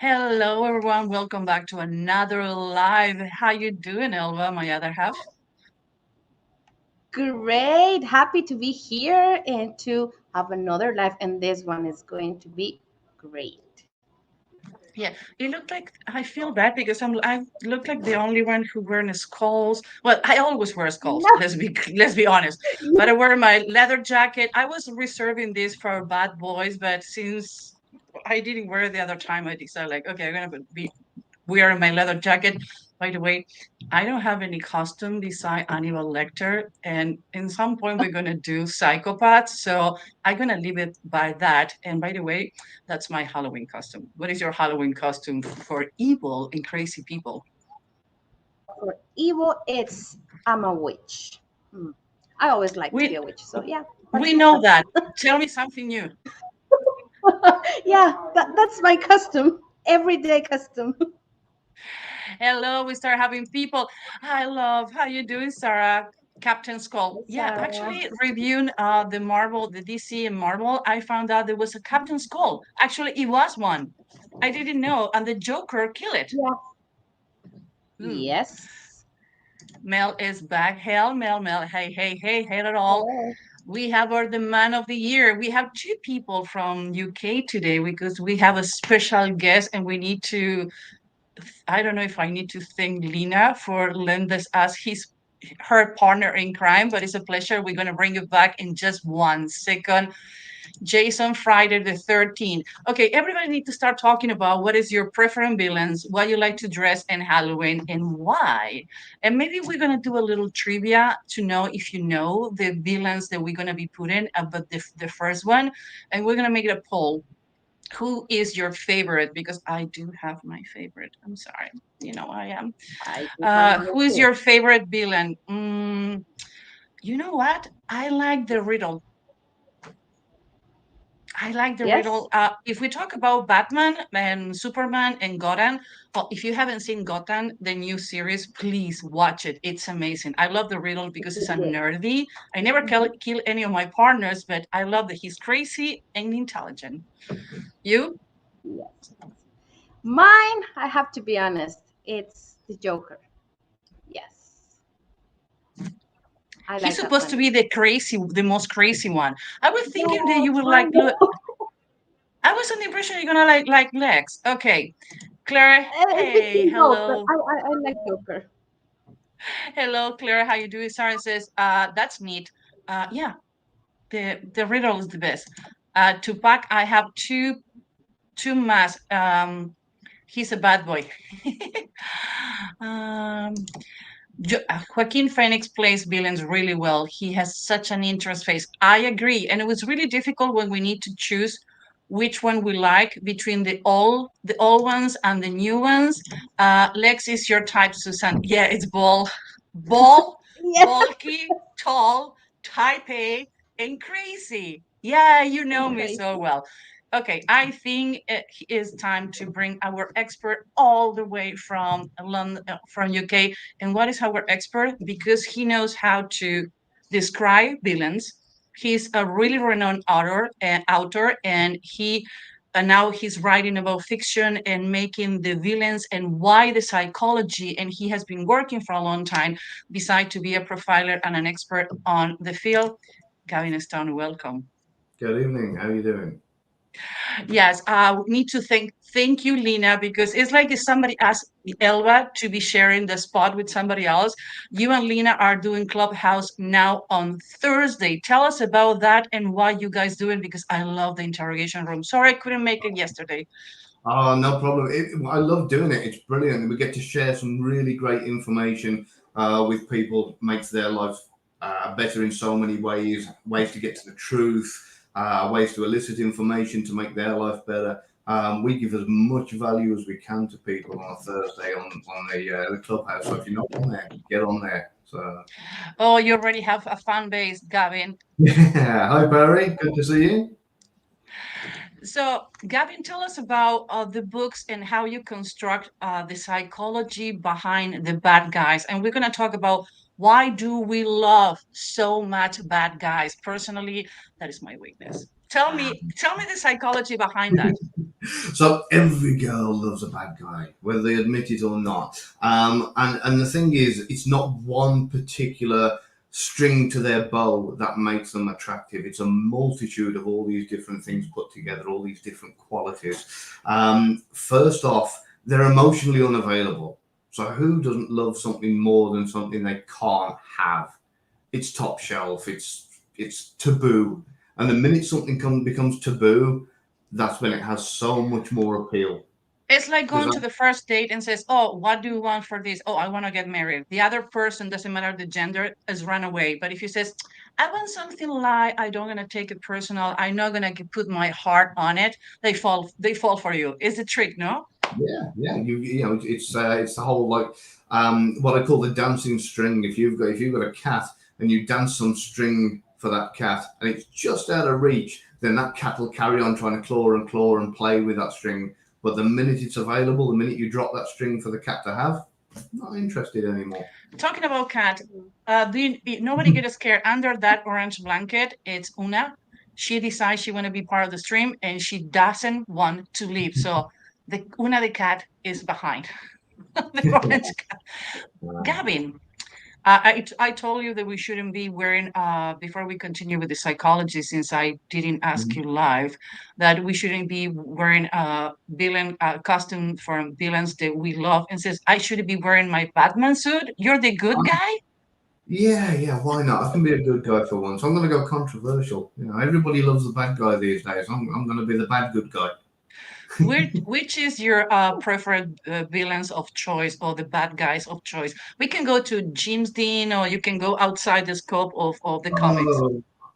Hello, everyone. Welcome back to another live. How you doing, Elva? My other half. Great. Happy to be here and to have another live. And this one is going to be great. Yeah, it looked like I feel bad because I look like the only one who wearing skulls. Well, I always wear skulls. No. Let's be honest. But I wear my leather jacket. I was reserving this for bad boys, but since I didn't wear it the other time, I decided like, okay, I'm gonna be wearing my leather jacket. By the way, I don't have any costume beside Hannibal Lecter, and in some point we're gonna do psychopaths. So I'm gonna leave it by that. And by the way, that's my Halloween costume. What is your Halloween costume for evil and crazy people? For evil, it's I'm a witch. Hmm. I always like to be We a witch. So, yeah, we that's my know that. costume. Tell me something new. Yeah, that's my costume. Everyday costume. Hello, we start having people. I love how you doing, Sarah. Captain Skull. Hey, Yeah, Sarah. actually, reviewing the Marvel, the DC and Marvel, I found out there was a Captain Skull. Actually, it was one. I didn't know, and the Joker killed it. Yeah. Hmm. Yes. Mel is back. Hell, Mel. Hey, hey, hey, hey at all. Hello. We have our the man of the year. We have two people from UK today because we have a special guest, and we need to. I don't know if I need to thank Lina for lending us his her partner in crime, but it's a pleasure. We're gonna bring you back in just 1 second. Jason Friday the 13th. Okay, everybody need to start talking about what is your preferred villains, what you like to dress in Halloween, and why. And maybe we're gonna do a little trivia to know if you know the villains that we're gonna be putting about the first one, and we're gonna make it a poll. Who is your favorite? Because I do have my favorite. I'm sorry. You know I am. I do have mine Who is too. your favorite villain? You know what? I like the riddle. I like the Yes. riddle. If we talk about Batman and Superman and Gotham, well, if you haven't seen Gotham, the new series, please watch it. It's amazing. I love the riddle because it's a nerdy. I never kill any of my partners, but I love that he's crazy and intelligent. You? Yes. Mine, I have to be honest, it's the Joker. Yes. I He's like that supposed to one. be the most crazy one. I was thinking that you Yes, would I like. Look, know. I was under the impression you're gonna like Lex. Okay, Claire. It's Hey, between both, but hello. I like Joker. Hello, Claire. How you doing? Sarah says, that's neat. Yeah, the riddle is the best. Tupac, I have two masks. He's a bad boy. um, Joaquin Phoenix plays villains really well. He has such an interest face. I agree, and it was really difficult when we need to choose which one we like between the old ones and the new ones. Lex is your type, Susan. Yeah, it's ball, Yes, bulky, tall, type A, and crazy. Yeah, you know and me so crazy. well. Okay, I think it is time to bring our expert all the way from London, from UK. And what is our expert? Because he knows how to describe villains. He's a really renowned author, and now he's writing about fiction and making the villains and why the psychology. And he has been working for a long time, beside to be a profiler and an expert on the field. Gavin Stone, welcome. Good evening. How are you doing? Yes, I need to thank you, Lina, because it's like if somebody asked Elva to be sharing the spot with somebody else. You and Lina are doing Clubhouse now on Thursday. Tell us about that and why you guys do it, because I love the interrogation room. Sorry I couldn't make it yesterday. Oh, no problem. I love doing it. It's brilliant. We get to share some really great information with people. Makes their life better in so many ways. Ways to get to the truth. Ways to elicit information to make their life better. We give as much value as we can to people on a Thursday on the clubhouse. So if you're not on there, get on there. So Oh, you already have a fan base, Gavin. yeah. Hi Barry. Good to see you. So, Gavin, tell us about the books and how you construct the psychology behind the bad guys. And we're going to talk about why do we love so much bad guys. Personally, that is my weakness. Tell me the psychology behind that. So every girl loves a bad guy, whether they admit it or not. And the thing is, it's not one particular string to their bow that makes them attractive. It's a multitude of all these different things put together, all these different qualities. First off, they're emotionally unavailable. So who doesn't love something more than something they can't have? It's top shelf. It's taboo. And the minute something becomes taboo, that's when it has so much more appeal. It's like Does going to the first date and says, "Oh, what do you want for this? Oh, I want to get married." The other person, doesn't matter the gender, has run away. But if you says, "I want something light, I don't gonna take it personal, I'm not gonna put my heart on it," they fall for you. It's a trick, no? yeah. You know, it's the whole like what I call the dancing string. If you've got a cat and you dance some string for that cat and it's just out of reach, then that cat will carry on trying to claw and play with that string. But the minute it's available, the minute you drop that string for the cat to have, not interested anymore. Talking about cat, nobody get scared under that orange blanket. It's Una. She decides she want to be part of the stream and she doesn't want to leave. So the Una the cat is behind the orange cat. Gavin, I told you that we shouldn't be wearing, before we continue with the psychology, since I didn't ask you live, that we shouldn't be wearing villain costume for villains that we love. And says, I shouldn't be wearing my Batman suit. You're the good guy? Yeah, why not? I can be a good guy for once. I'm going to go controversial. You know, everybody loves the bad guy these days. I'm going to be the bad good guy. Which is your preferred villains of choice or the bad guys of choice? We can go to James Dean or you can go outside the scope of the comics.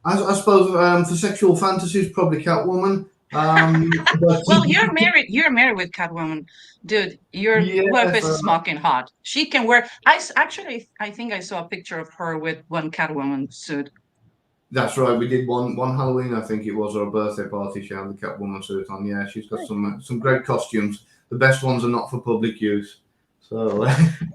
I suppose for sexual fantasies, probably Catwoman. But Well, you're married with Catwoman, dude. Your yeah, wife is smoking hot. She can wear. Actually, I think I saw a picture of her with one Catwoman suit. that's right. We did one Halloween, I think it was, or a birthday party. She had the Catwoman suit on. Yeah, she's got some great costumes. The best ones are not for public use. So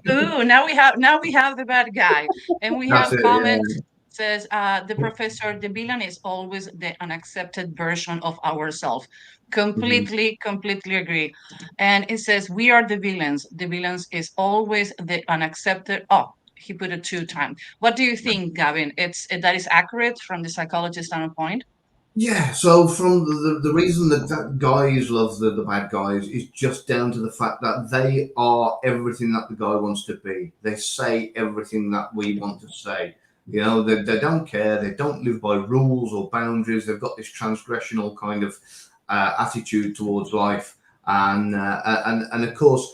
Ooh, now we have the bad guy, and we that's have it. comment Yeah. says the professor, the villain is always the unaccepted version of ourselves. Mhm. Completely agree. And it says we are the villains. The villains is always the unaccepted. Oh, he put it 2 times. What do you think, Gavin? That is accurate from the psychologist standpoint. Yeah, so from the reason that guys love the bad guys is just down to the fact that they are everything that the guy wants to be. They say everything that we want to say. You know, they don't care. They don't live by rules or boundaries. They've got this transgressional kind of attitude towards life, and of course,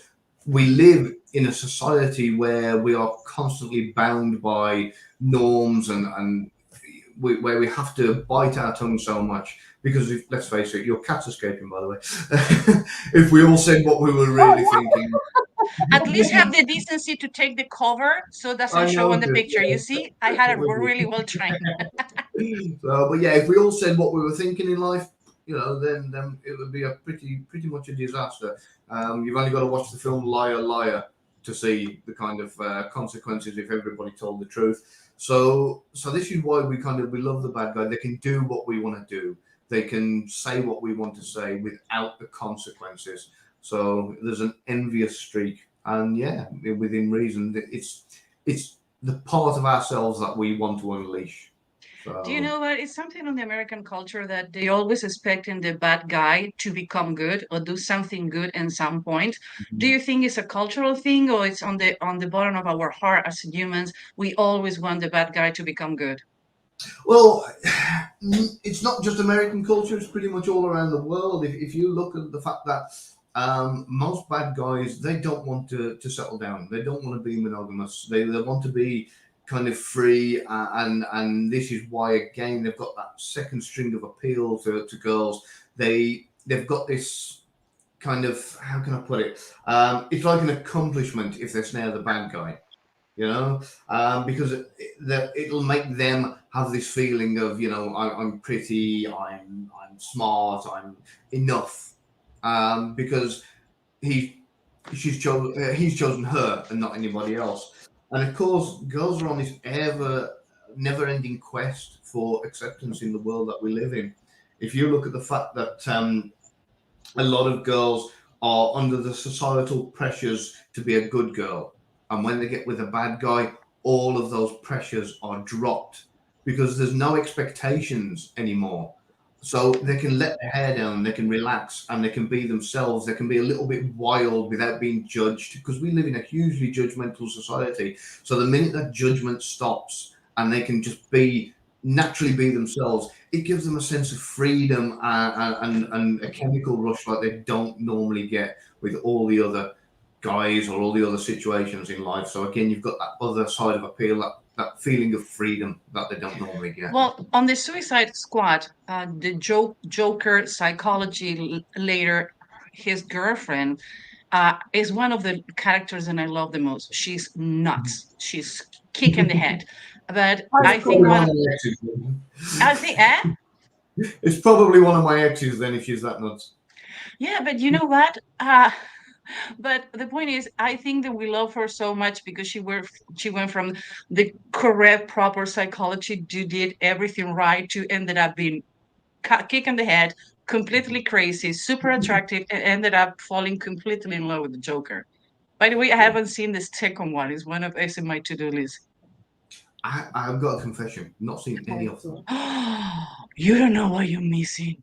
we live in a society where we are constantly bound by norms and where we have to bite our tongue so much because let's face it, your cat's escaping, by the way. If we all said what we were really thinking, At least have the decency to take the cover so it I doesn't show know, on the dude, picture. You see, I had it really well trained. so, but yeah, if we all said what we were thinking in life, you know, then it would be a pretty much a disaster. You've only got to watch the film Liar Liar to see the kind of consequences if everybody told the truth. So this is why we love the bad guy. They can do what we want to do. They can say what we want to say without the consequences. So there's an envious streak, and yeah, within reason, it's the part of ourselves that we want to unleash. Do you So know what? It's something on the American culture that they always expecting the bad guy to become good or do something good at some point. Do you think it's a cultural thing or it's on the bottom of our heart as humans? We always want the bad guy to become good. well, it's not just American culture; it's pretty much all around the world. If you look at the fact that most bad guys they don't want to settle down, they don't want to be monogamous. They want to be kind of free, and this is why again they've got that second string of appeal to girls. They've got this kind of how can I put it? It's like an accomplishment if they snare the bad guy, you know, because it'll make them have this feeling of, you know, I'm pretty, I'm smart, I'm enough, because he he's chosen her and not anybody else. And of course, girls are on this never-ending quest for acceptance in the world that we live in. If you look at the fact that a lot of girls are under the societal pressures to be a good girl, and when they get with a bad guy, all of those pressures are dropped because there's no expectations anymore. So they can let their hair down, they can relax, and they can be themselves. They can be a little bit wild without being judged because we live in a hugely judgmental society. So the minute that judgment stops and they can just be naturally be themselves, it gives them a sense of freedom and a chemical rush like they don't normally get with all the other guys or all the other situations in life. So again, you've got that other side of appeal, that feeling of freedom that they don't normally get. Well, on the Suicide Squad, the Joker psychology later, his girlfriend is one of the characters and I love the most. She's nuts. She's kicking the head. But I It's think probably one one, of my exes. I think, eh? It's probably one of my exes then if she's that nuts. Yeah, but you know what? But the point is, I think that we love her so much because she went from the correct, proper psychology to did everything right to ended up being kick in the head, completely crazy, super attractive, and ended up falling completely in love with the Joker. By the way, I Yeah. haven't seen the second one. It's one of it's in my to-do list. I've got a confession. Not seen any of them. You don't know what you're missing.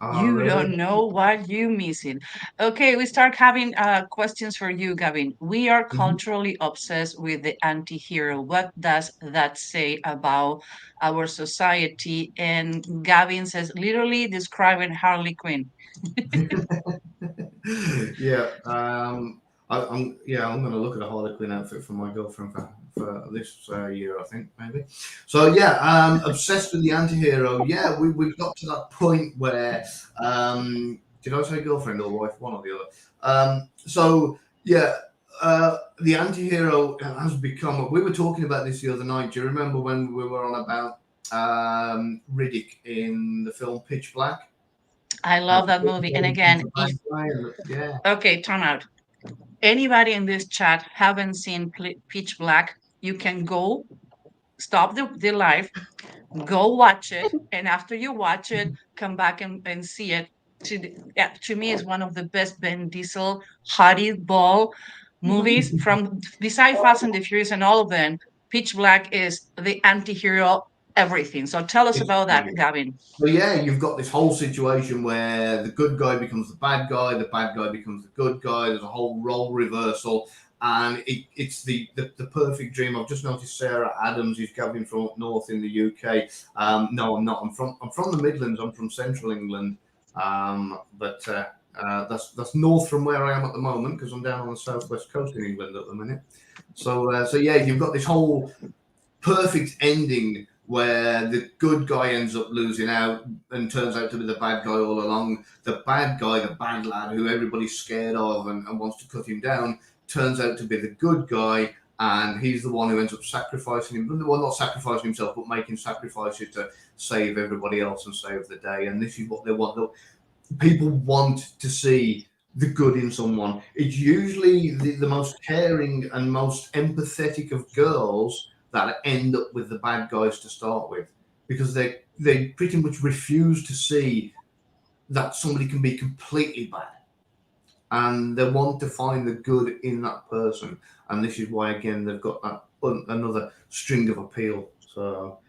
Oh, You really? don't know what you're missing. Okay, we start having questions for you, Gavin. We are Mhm. culturally obsessed with the anti-hero. What does that say about our society? And Gavin says, literally describing Harley Quinn. Yeah. I'm going to look at a Harley Quinn outfit for my girlfriend for this year, I think maybe. So yeah, obsessed with the anti-hero. Yeah, we've got to that point where did I say girlfriend or wife? One or the other. So yeah. The anti-hero has become. We were talking about this the other night. Do you remember when we were on about Riddick in the film Pitch Black? I How love that movie. And he's again, a if bad guy yeah. okay, time out. Anybody in this chat haven't seen Pitch Black, you can go stop the live, go watch it, and after you watch it, come back and see it. Yeah, to me, is one of the best Ben Diesel Hottie Ball movies from beside Fast and the Furious and all of them. Pitch Black is the anti-hero everything. So tell us It's about that, brilliant. Gavin. So yeah, you've got this whole situation where the good guy becomes the bad guy becomes the good guy. There's a whole role reversal, and it's the perfect dream. I've just noticed Sarah Adams is coming from up north in the UK. No, I'm not. I'm from the Midlands. I'm from Central England, but that's north from where I am at the moment because I'm down on the southwest coast in England at the minute. So yeah, you've got this whole perfect ending where the good guy ends up losing out and turns out to be the bad guy all along. The bad guy, the bad lad who everybody's scared of and wants to cut him down, turns out to be the good guy, and he's the one who ends up sacrificing him. Well, not sacrificing himself, but making sacrifices to save everybody else and save the day. And this is what they want. People want to see the good in someone. It's usually the most caring and most empathetic of girls that end up with the bad guys to start with, because they pretty much refuse to see that somebody can be completely bad, and they want to find the good in that person. And this is why again they've got that another string of appeal. So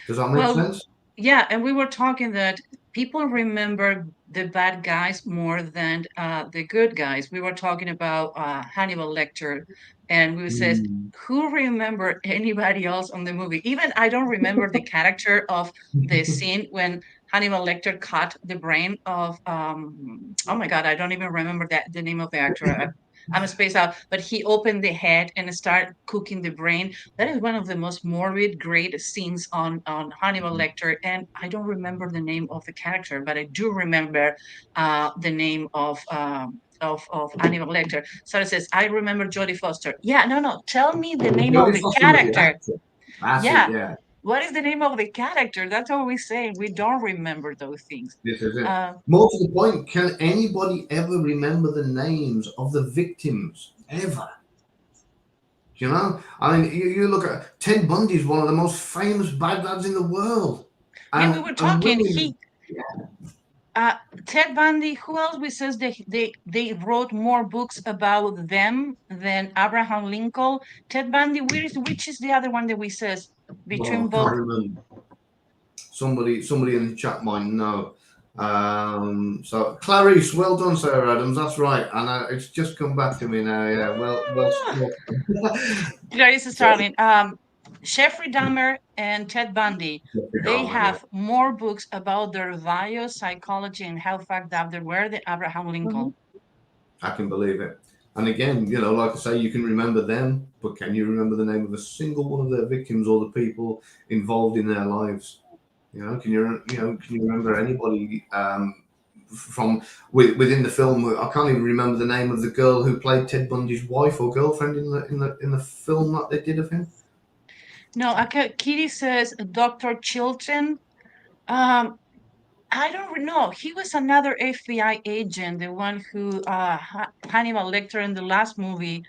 does that make sense? Yeah, and we were talking that people remember the bad guys more than the good guys. We were talking about Hannibal Lecter, and we says, who remember anybody else on the movie? Even I don't remember the character of the scene when Hannibal Lecter cut the brain of oh my God, I don't even remember the name of the actor. I'm spaced out, but he opened the head and started cooking the brain. That is one of the most morbid, great scenes on Hannibal Lecter, and I don't remember the name of the character, but I do remember the name of Hannibal Lecter. So it says, I remember Jodie Foster. Yeah, no. Tell me the name of Jodie the Foster was the character. actor. That's it, Yeah. yeah. What is the name of the character? That's what we're saying. We don't remember those things. This is it. More to the point, can anybody ever remember the names of the victims ever? You know, I mean, you look at Ted Bundy is one of the most famous bad lads in the world, Yeah, we and were talking. women. Uh, Ted Bundy, who else we says they wrote more books about them than Abraham Lincoln? Ted Bundy, which is the other one that we says Oh, between I can't both? remember. Somebody in the chat might know. So Clarice, well done, Sarah Adams. That's right, and it's just come back to me now. Yeah, well Ah, spoken. Clarice Starling. Jeffrey Dahmer and Ted Bundy, they Yeah, have more books about their values, psychology, and how fucked up they were than Abraham Mhm. Lincoln. I can believe it. And again, like I say, you can remember them, but can you remember the name of a single one of their victims or the people involved in their lives? Can you remember anybody from within the film? I can't even remember the name of the girl who played Ted Bundy's wife or girlfriend in the film that they did of him. No, Kitty says Dr. Chilton. Um, I don't know. He was another FBI agent, the one who Hannibal Lecter in the last movie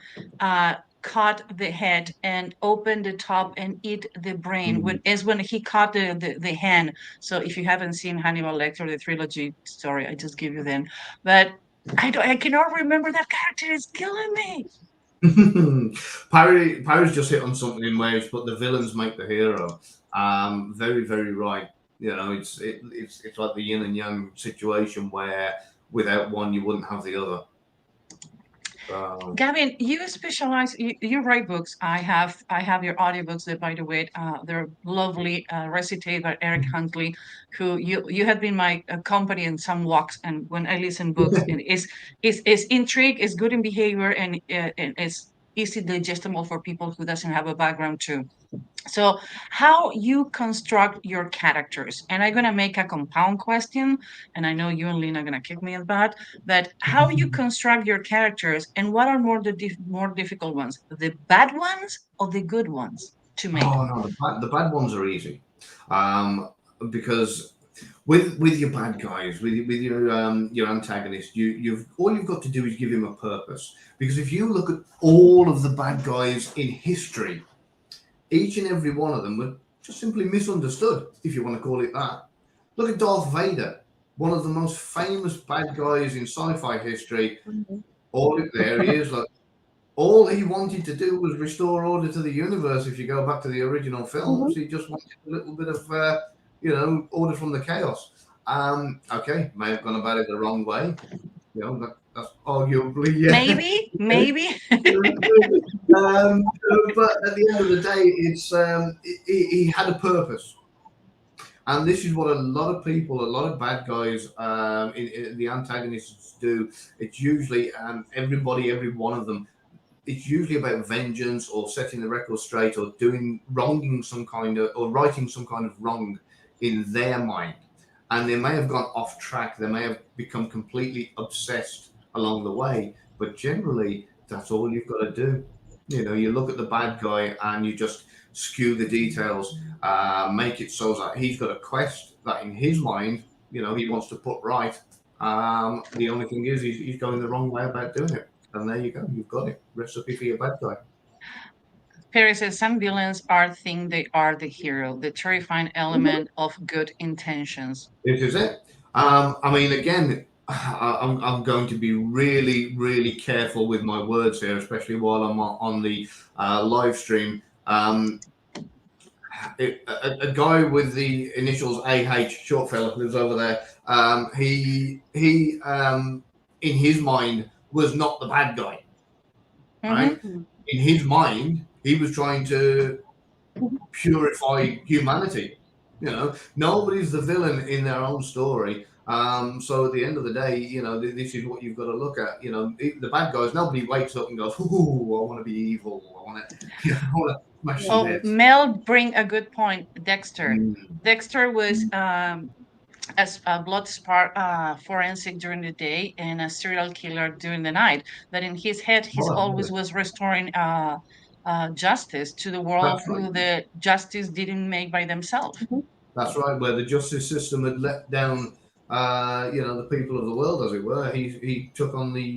cut the head and opened the top and eat the brain. When he caught the hand. So if you haven't seen Hannibal Lecter, the trilogy, sorry, I just give you then. But I cannot remember that character. It's killing me. Parry's just hit on something in waves, but the villains make the hero. Very, very right. It's like the yin and yang situation where without one you wouldn't have the other. Gavin, you specialize. You write books. I have your audiobooks. That, by the way, they're lovely, recited by Eric Huntley, who you have been my company in some walks. And when I listen books, it is intrigue, is good in behavior, and it's easy digestible for people who doesn't have a background too. So, how you construct your characters, and I'm gonna make a compound question, and I know you and Lena are gonna kick me at that. But how you construct your characters, and what are more difficult ones, the bad ones or the good ones to make? Oh no, the bad ones are easy, because with your bad guys, with your antagonist, you've all you've got to do is give him a purpose. Because if you look at all of the bad guys in history, each and every one of them were just simply misunderstood, if you want to call it that. Look at Darth Vader, one of the most famous bad guys in sci-fi history. Mhm. There he is. Like all he wanted to do was restore order to the universe. If you go back to the original films, Mhm. he just wanted a little bit of order from the chaos. Okay, may have gone about it the wrong way. That's arguably, yeah. Maybe. But at the end of the day, he had a purpose, and this is what a lot of people, a lot of bad guys, in the antagonists do. It's usually everybody, every one of them. It's usually about vengeance or setting the record straight or doing wronging some kind of or righting some kind of wrong in their mind, and they may have gone off track. They may have become completely obsessed along the way, but generally, that's all you've got to do. You look at the bad guy and you just skew the details, make it so that he's got a quest that in his mind, he wants to put right. The only thing is he's going the wrong way about doing it. And there you go. You've got it. Recipe for your bad guy. Perry says some villains are think they are the hero, the terrifying Mhm. element of good intentions. This is it. I mean, again, I'm going to be really, really careful with my words here, especially while I'm on the live stream. A guy with the initials AH, short fella, who's over there. He in his mind was not the bad guy, Mm-hmm. right? In his mind, he was trying to Mhm. purify humanity. Nobody's the villain in their own story. So at the end of the day, this is what you've got to look at. The bad guys. Nobody wakes up and goes, "Ooh, I want to be evil. I want to, I want to smash some Oh, heads." Mel bring a good point. Dexter. Mm. Dexter was as a forensic during the day and a serial killer during the night. That in his head, he's Oh, always was restoring justice to the world that's right. who the justice didn't make by themselves. Mhm. That's right. Where the justice system had let down, the people of the world, as it were. He took on the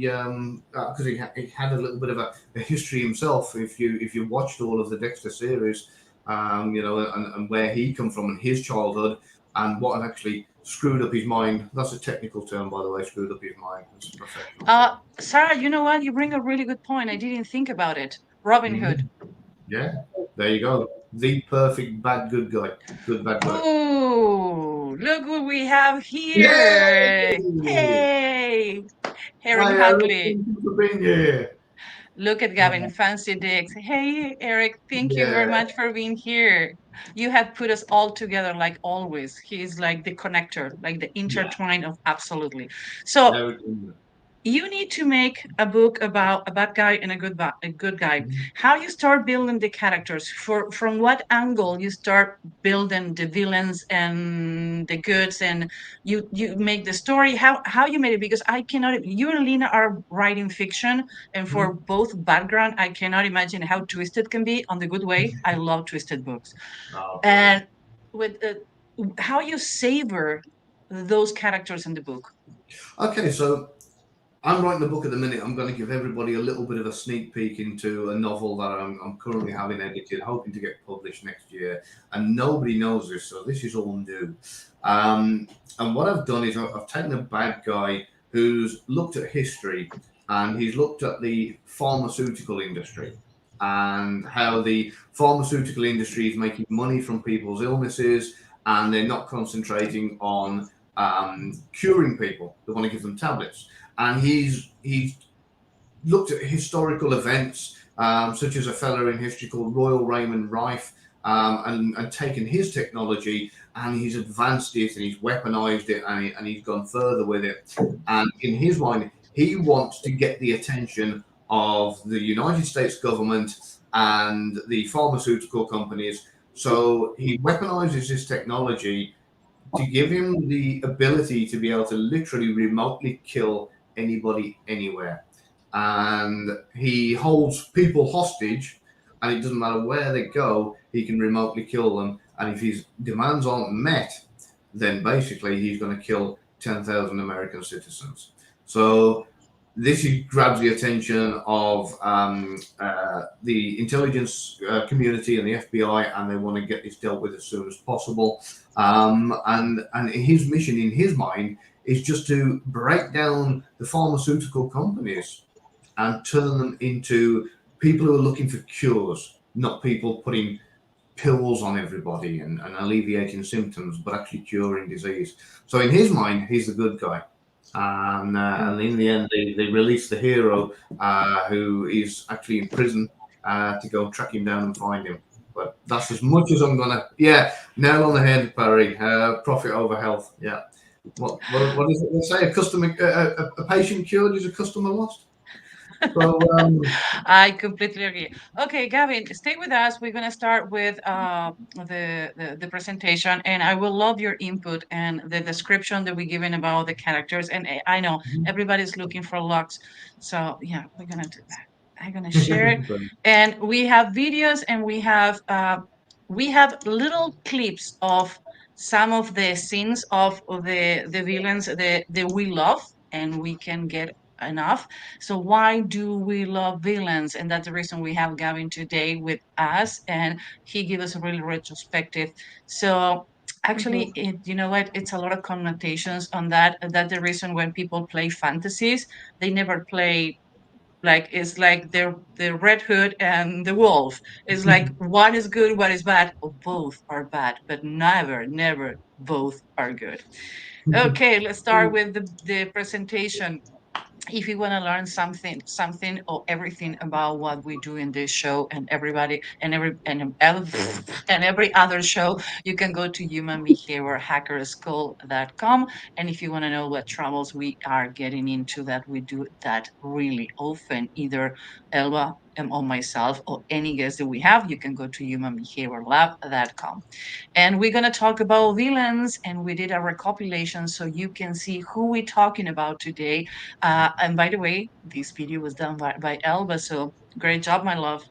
because he had a little bit of a history himself. If you watched all of the Dexter series, and where he come from and his childhood and what had actually screwed up his mind. That's a technical term, by the way. Screwed up his mind. That's a professional term. Sarah, you know what? You bring a really good point. I didn't think about it. Robin Hood. Yeah, there you go. The perfect bad good guy. Good bad guy. Oh, look what we have here. Yay! Hey, Eric Hi, Eric. Hadley. Thank you for being here. Look at Gavin, fancy dicks. Hey, Eric, thank you very Yeah. much for being here. You have put us all together like always. He's like the connector, like the Yeah. intertwine of absolutely. So Eric. you need to make a book about a bad guy and a good guy. How you start building the characters, from what angle you start building the villains and the goods, and you make the story, how you made it, because I cannot, you and Lena are writing fiction, and for both background, I cannot imagine how twisted can be on the good way. I love twisted books. Oh, brilliant. And with how you savor those characters in the book. Okay, so I'm writing a book at the minute. I'm going to give everybody a little bit of a sneak peek into a novel that I'm currently having edited, hoping to get published next year. And nobody knows this, so this is all new. And what I've done is I've taken a bad guy who's looked at history, and he's looked at the pharmaceutical industry and how the pharmaceutical industry is making money from people's illnesses, and they're not concentrating on curing people. They want to give them tablets. And he's looked at historical events, such as a fellow in history called Royal Raymond Rife, and taken his technology and he's advanced it and he's weaponized it, and he's gone further with it. And in his mind, he wants to get the attention of the United States government and the pharmaceutical companies. So he weaponizes his technology to give him the ability to be able to literally remotely kill anybody anywhere. And he holds people hostage, and it doesn't matter where they go, he can remotely kill them. And if his demands aren't met, then basically he's going to kill 10,000 American citizens. So this grabs the attention of the intelligence community and the FBI, and they want to get this dealt with as soon as possible. And his mission in his mind is just to break down the pharmaceutical companies and turn them into people who are looking for cures, not people putting pills on everybody and alleviating symptoms, but actually curing disease. So in his mind, he's the good guy. And in the end, they release the hero who is actually in prison to go track him down and find him. But that's as much as I'm gonna. Yeah, nail on the head, Barry. Profit over health. Yeah. What is it they say? A patient cured is a customer lost. So, I completely agree. Okay, Gavin, stay with us. We're going to start with the presentation, and I will love your input and the description that we're giving about the characters. And I know everybody's looking for locks, so yeah, we're going to do that. I'm going to share it, and we have videos, and we have little clips of some of the scenes of the villains that we love, and we can get enough. So why do we love villains? And that's the reason we have Gavin today with us, and he gives us a really retrospective. So actually, you know what? It's a lot of connotations on that. That's the reason when people play fantasies, they never play like, it's like the Red Hood and the Wolf. It's like one is good, one is bad, or both are bad, but never both are good. Okay, let's start with the presentation. If you want to learn something or everything about what we do in this show, and everybody and every other show, you can go to humanbehaviorhackerschool.com. And if you want to know what troubles we are getting into, that we do that really often, either Elba or myself or any guest that we have, you can go to humanbehaviorlab.com. And we're going to talk about villains, and we did a recopilation so you can see who we're talking about today. And by the way, this video was done by Elba, so great job, my love.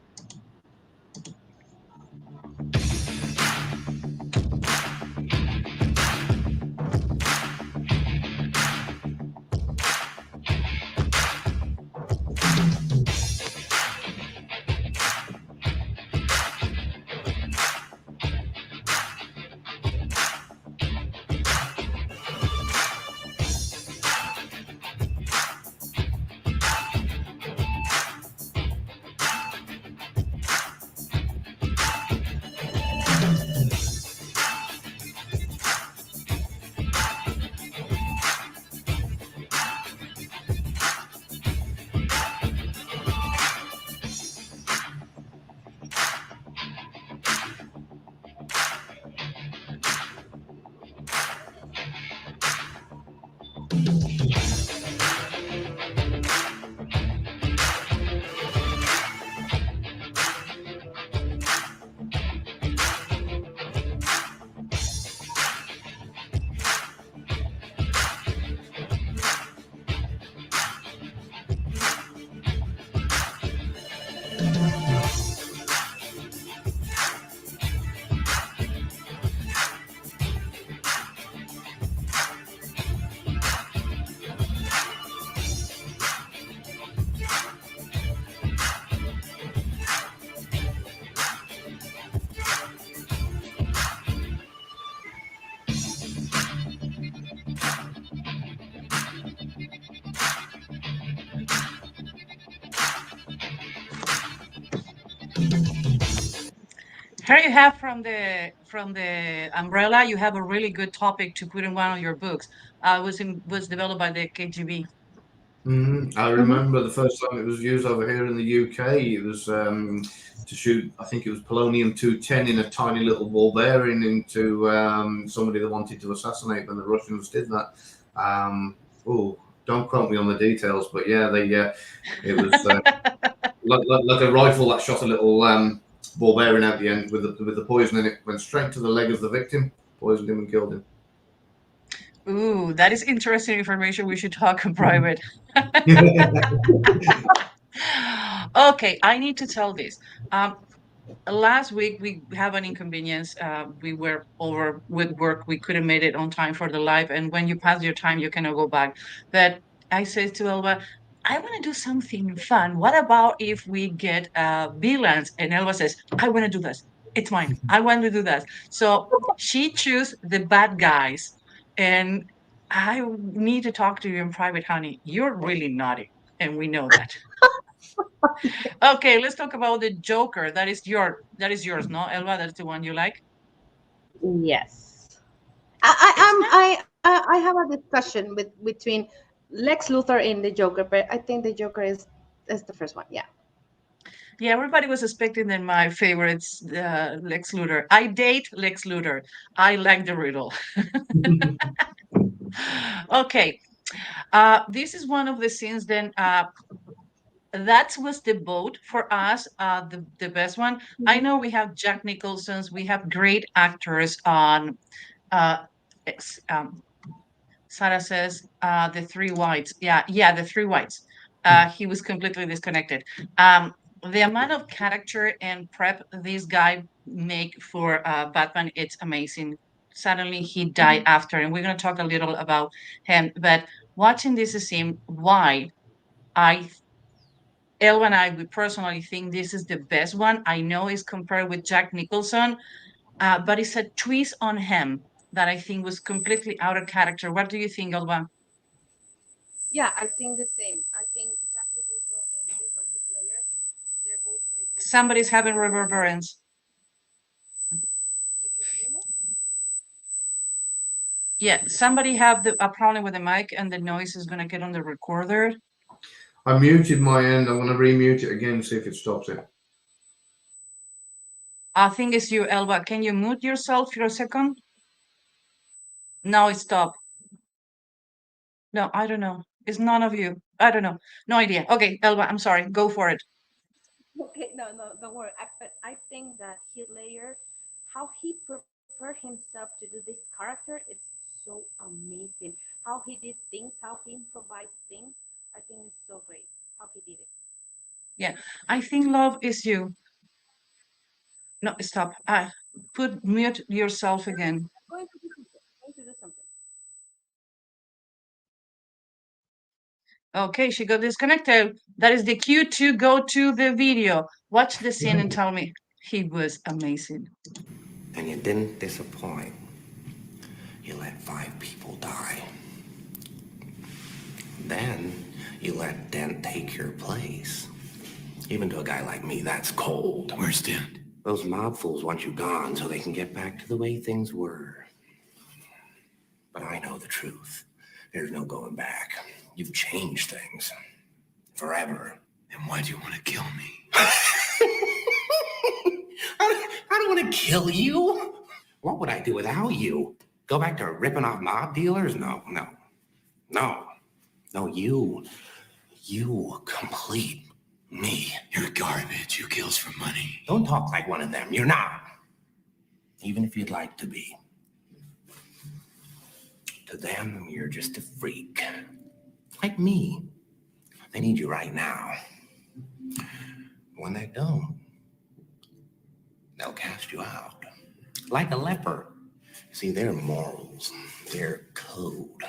Here you have from the umbrella. You have a really good topic to put in one of your books. Was developed by the KGB. I remember the first time it was used over here in the UK. It was to shoot, I think it was polonium 210 in a tiny little ball bearing into somebody that wanted to assassinate when the Russians did that. Oh, don't quote me on the details, but yeah, it was like a rifle that shot a little ball bearing out the end with the poison, and it went straight to the leg of the victim, poisoned him and killed him. Ooh, that is interesting information. We should talk in private. Okay, I need to tell this. Last week we have an inconvenience. We were over with work. We couldn't make it on time for the live. And when you pass your time, you cannot go back. But I said to Elba, I want to do something fun. What about if we get villains? And Elba says, I want to do this. It's mine. I want to do that. So she chose the bad guys. And I need to talk to you in private, honey. You're really naughty. And we know that. Okay, let's talk about the Joker. That is yours, no, Elba? That's the one you like. Yes. It's not. I have a discussion between Lex Luthor and the Joker, but I think the Joker is the first one. Yeah. Yeah, everybody was expecting that my favorites, Lex Luthor. I date Lex Luthor. I like the riddle. Okay, this is one of the scenes. Then that was the vote for us. The best one. I Mhm. know we have Jack Nicholson's. We have great actors on. Uh, Sarah says the three whites. Yeah, yeah, the three whites. He was completely disconnected. The amount of character and prep this guy make for Batman, it's amazing. Suddenly he died Mhm. after, and we're going to talk a little about him. But watching this scene, why I, Elle and I, we personally think this is the best one. I know it's compared with Jack Nicholson, but it's a twist on him that I think was completely out of character. What do you think, Elva? Yeah, I think the same. I think Jack Nicholson and this one, his layer, they're both. Somebody's having reverberance. You can hear me? Yeah, somebody have a problem with the mic and the noise is going to get on the recorder. I muted my end. I'm going to remute it again, see if it stops it. I think it's you, Elva. Can you mute yourself for a second? No, it stopped. No, I don't know. It's none of you. I don't know. No idea. Okay, Elva, I'm sorry. Go for it. Okay, no, don't worry. But I think that his layer, how he prepared himself to do this character, it's so amazing. How he did things, how he improvised things. I think it's so great how he did it. Yeah, I think love is you. No, stop. Put mute yourself again. Going to do something. Going to do something. Okay, she got disconnected. That is the cue to go to the video. Watch the scene and tell me. He was amazing. And you didn't disappoint. You let 5 people die. Then you let Dent take your place. Even to a guy like me, that's cold. Where's Dent? Those mob fools want you gone so they can get back to the way things were. But I know the truth. There's no going back. You've changed things. Forever. And why'd you want to kill me? I don't want to kill you. What would I do without you? Go back to ripping off mob dealers? No. No, you complete me. You're garbage. You kills for money. Don't talk like one of them. You're not. Even if you'd like to be. To them, you're just a freak. Like me. They need you right now. When they don't, they'll cast you out. Like a leper. See, their morals, their code.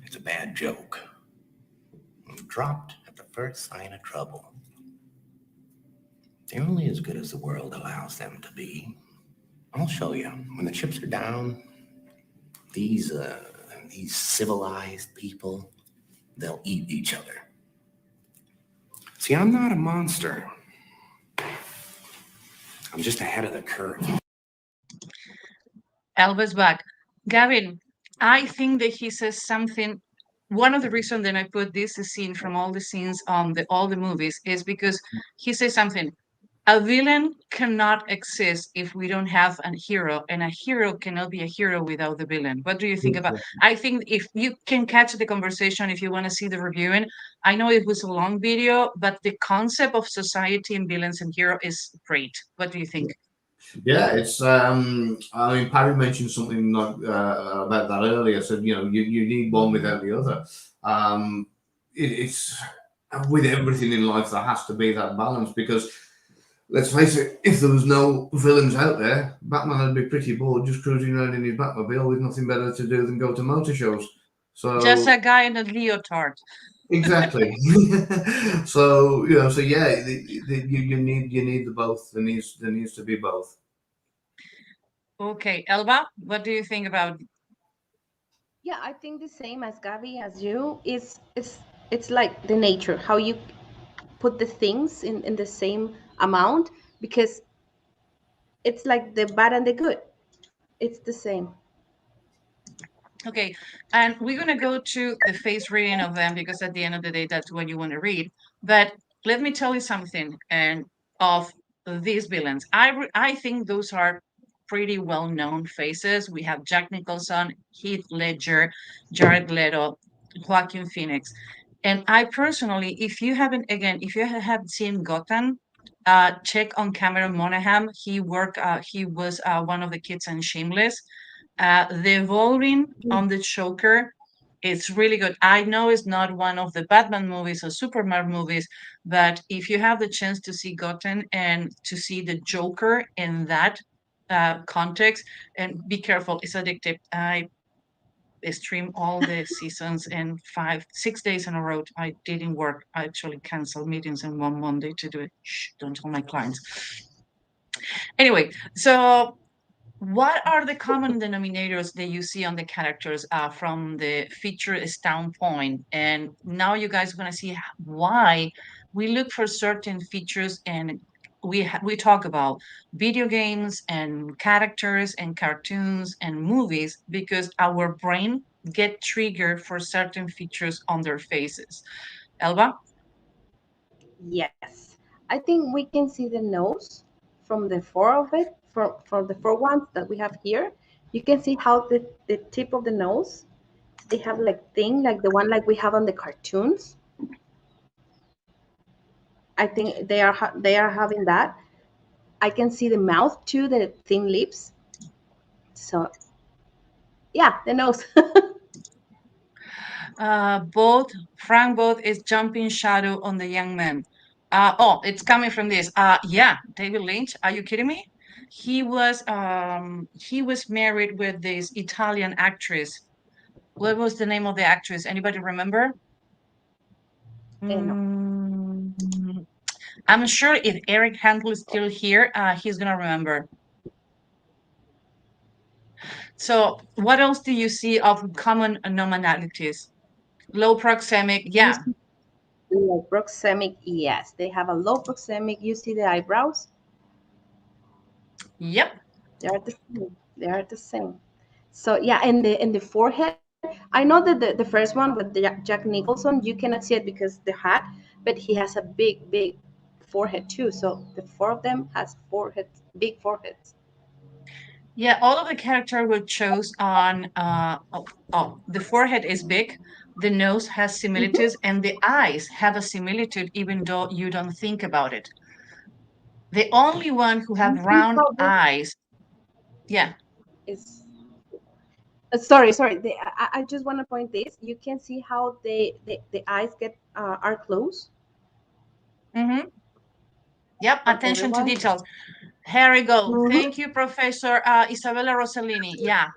It's a bad joke. Dropped at the first sign of trouble. They're only as good as the world allows them to be. I'll show you. When the chips are down, these civilized people, they'll eat each other. See, I'm not a monster. I'm just ahead of the curve. Elvis back. Gavin, I think that he says something. One of the reasons that I put this scene from all the scenes on all the movies is because he says something. A villain cannot exist if we don't have a hero, and a hero cannot be a hero without the villain. What do you think about? I think if you can catch the conversation, if you want to see the reviewing, I know it was a long video, but the concept of society and villains and hero is great. What do you think? Yeah, it's. I mean, Parry mentioned something like, about that earlier. Said you need one without the other. It's with everything in life there has to be that balance because let's face it, if there was no villains out there, Batman would be pretty bored just cruising around in his Batmobile with nothing better to do than go to motor shows. Just So a guy in a leotard. exactly. So yeah, you need the both. There needs to be both. Okay, Elba, what do you think about? Yeah, I think the same as Gabi, as you. It's like the nature, how you put the things in the same amount, because it's like the bad and the good. It's the same. Okay, and we're gonna go to the face reading of them because at the end of the day, that's what you want to read. But let me tell you something, and of these villains, I think those are pretty well known faces. We have Jack Nicholson, Heath Ledger, Jared Leto, Joaquin Phoenix, and I personally, if you haven't seen Gotham, check on Cameron Monaghan. He was one of the kids in Shameless. The evolving on the Joker, it's really good. I know it's not one of the Batman movies or Superman movies, but if you have the chance to see Gotham and to see the Joker in that context, and be careful, it's addictive. I stream all the seasons in 6 days in a row. I didn't work. I actually canceled meetings in one Monday to do it. Shh, don't tell my clients. Anyway, so what are the common denominators that you see on the characters from the feature standpoint? And now you guys are going to see why we look for certain features, and we talk about video games and characters and cartoons and movies because our brain get triggered for certain features on their faces. Elba? Yes, I think we can see the nose from the four of it, from the four ones that we have here. You can see how the tip of the nose, they have like thing like the one like we have on the cartoons. I think they are having that. I can see the mouth too, the thin lips. So yeah, the nose. Both is jumping shadow on the young man. Oh, it's coming from this. Yeah, David Lynch. Are you kidding me? He was married with this Italian actress. What was the name of the actress? Anybody remember? No. Mm, I'm sure if Eric Handel is still here, he's gonna remember. So, what else do you see of common nominalities? Low proxemic, You yeah. see the proxemic, yes, they have a low proxemic. You see the eyebrows, Yep. they are the same. They are the same. So yeah, in the forehead, I know that the first one with Jack Nicholson, you cannot see it because the hat, but he has a big forehead too. So the four of them has foreheads, big foreheads. Yeah, all of the character were chose on the forehead is big, the nose has Mhm. similitudes, and the eyes have a similitude even though you don't think about it. The only one who You have see round how this eyes, yeah. is. Sorry. I just want to point this. You can see how the eyes get are closed Mm-hmm. Yep, on attention to everyone. details. Here we go. Mhm. Thank you, Professor Isabella Rossellini. Yeah,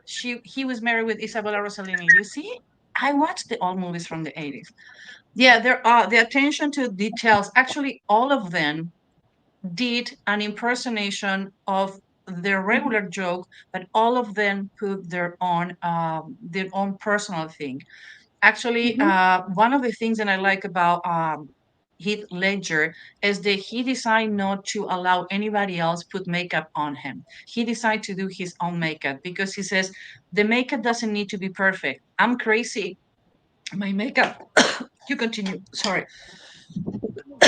he was married with Isabella Rossellini. You see, I watched the old movies from the 80s. Yeah, there are the attention to details. Actually, all of them did an impersonation of their regular joke, but all of them put their own personal thing. Actually, Mhm. one of the things that I like about Heath Ledger is that he decided not to allow anybody else put makeup on him. He decided to do his own makeup because he says the makeup doesn't need to be perfect. I'm crazy. My makeup. You continue. Sorry.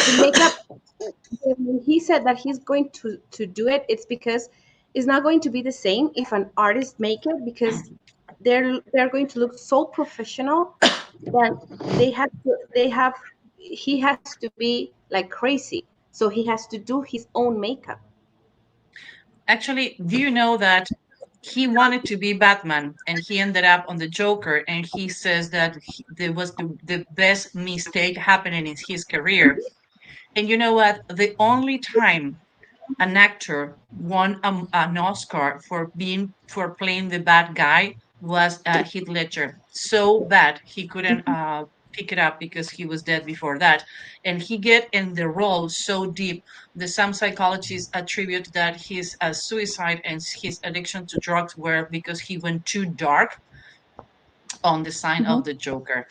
The makeup, when he said that he's going to do it, it's because it's not going to be the same if an artist make it, because they're going to look so professional that they have he has to be like crazy, so he has to do his own makeup. Actually, do you know that he wanted to be Batman and he ended up on the Joker? And he says that there was the best mistake happening in his career. And you know what? The only time an actor won an Oscar for playing the bad guy was Heath Ledger. So bad he couldn't pick it up because he was dead before that, and he get in the role so deep. The some psychologists attribute that his suicide and his addiction to drugs were because he went too dark on the sign Mhm. of the Joker.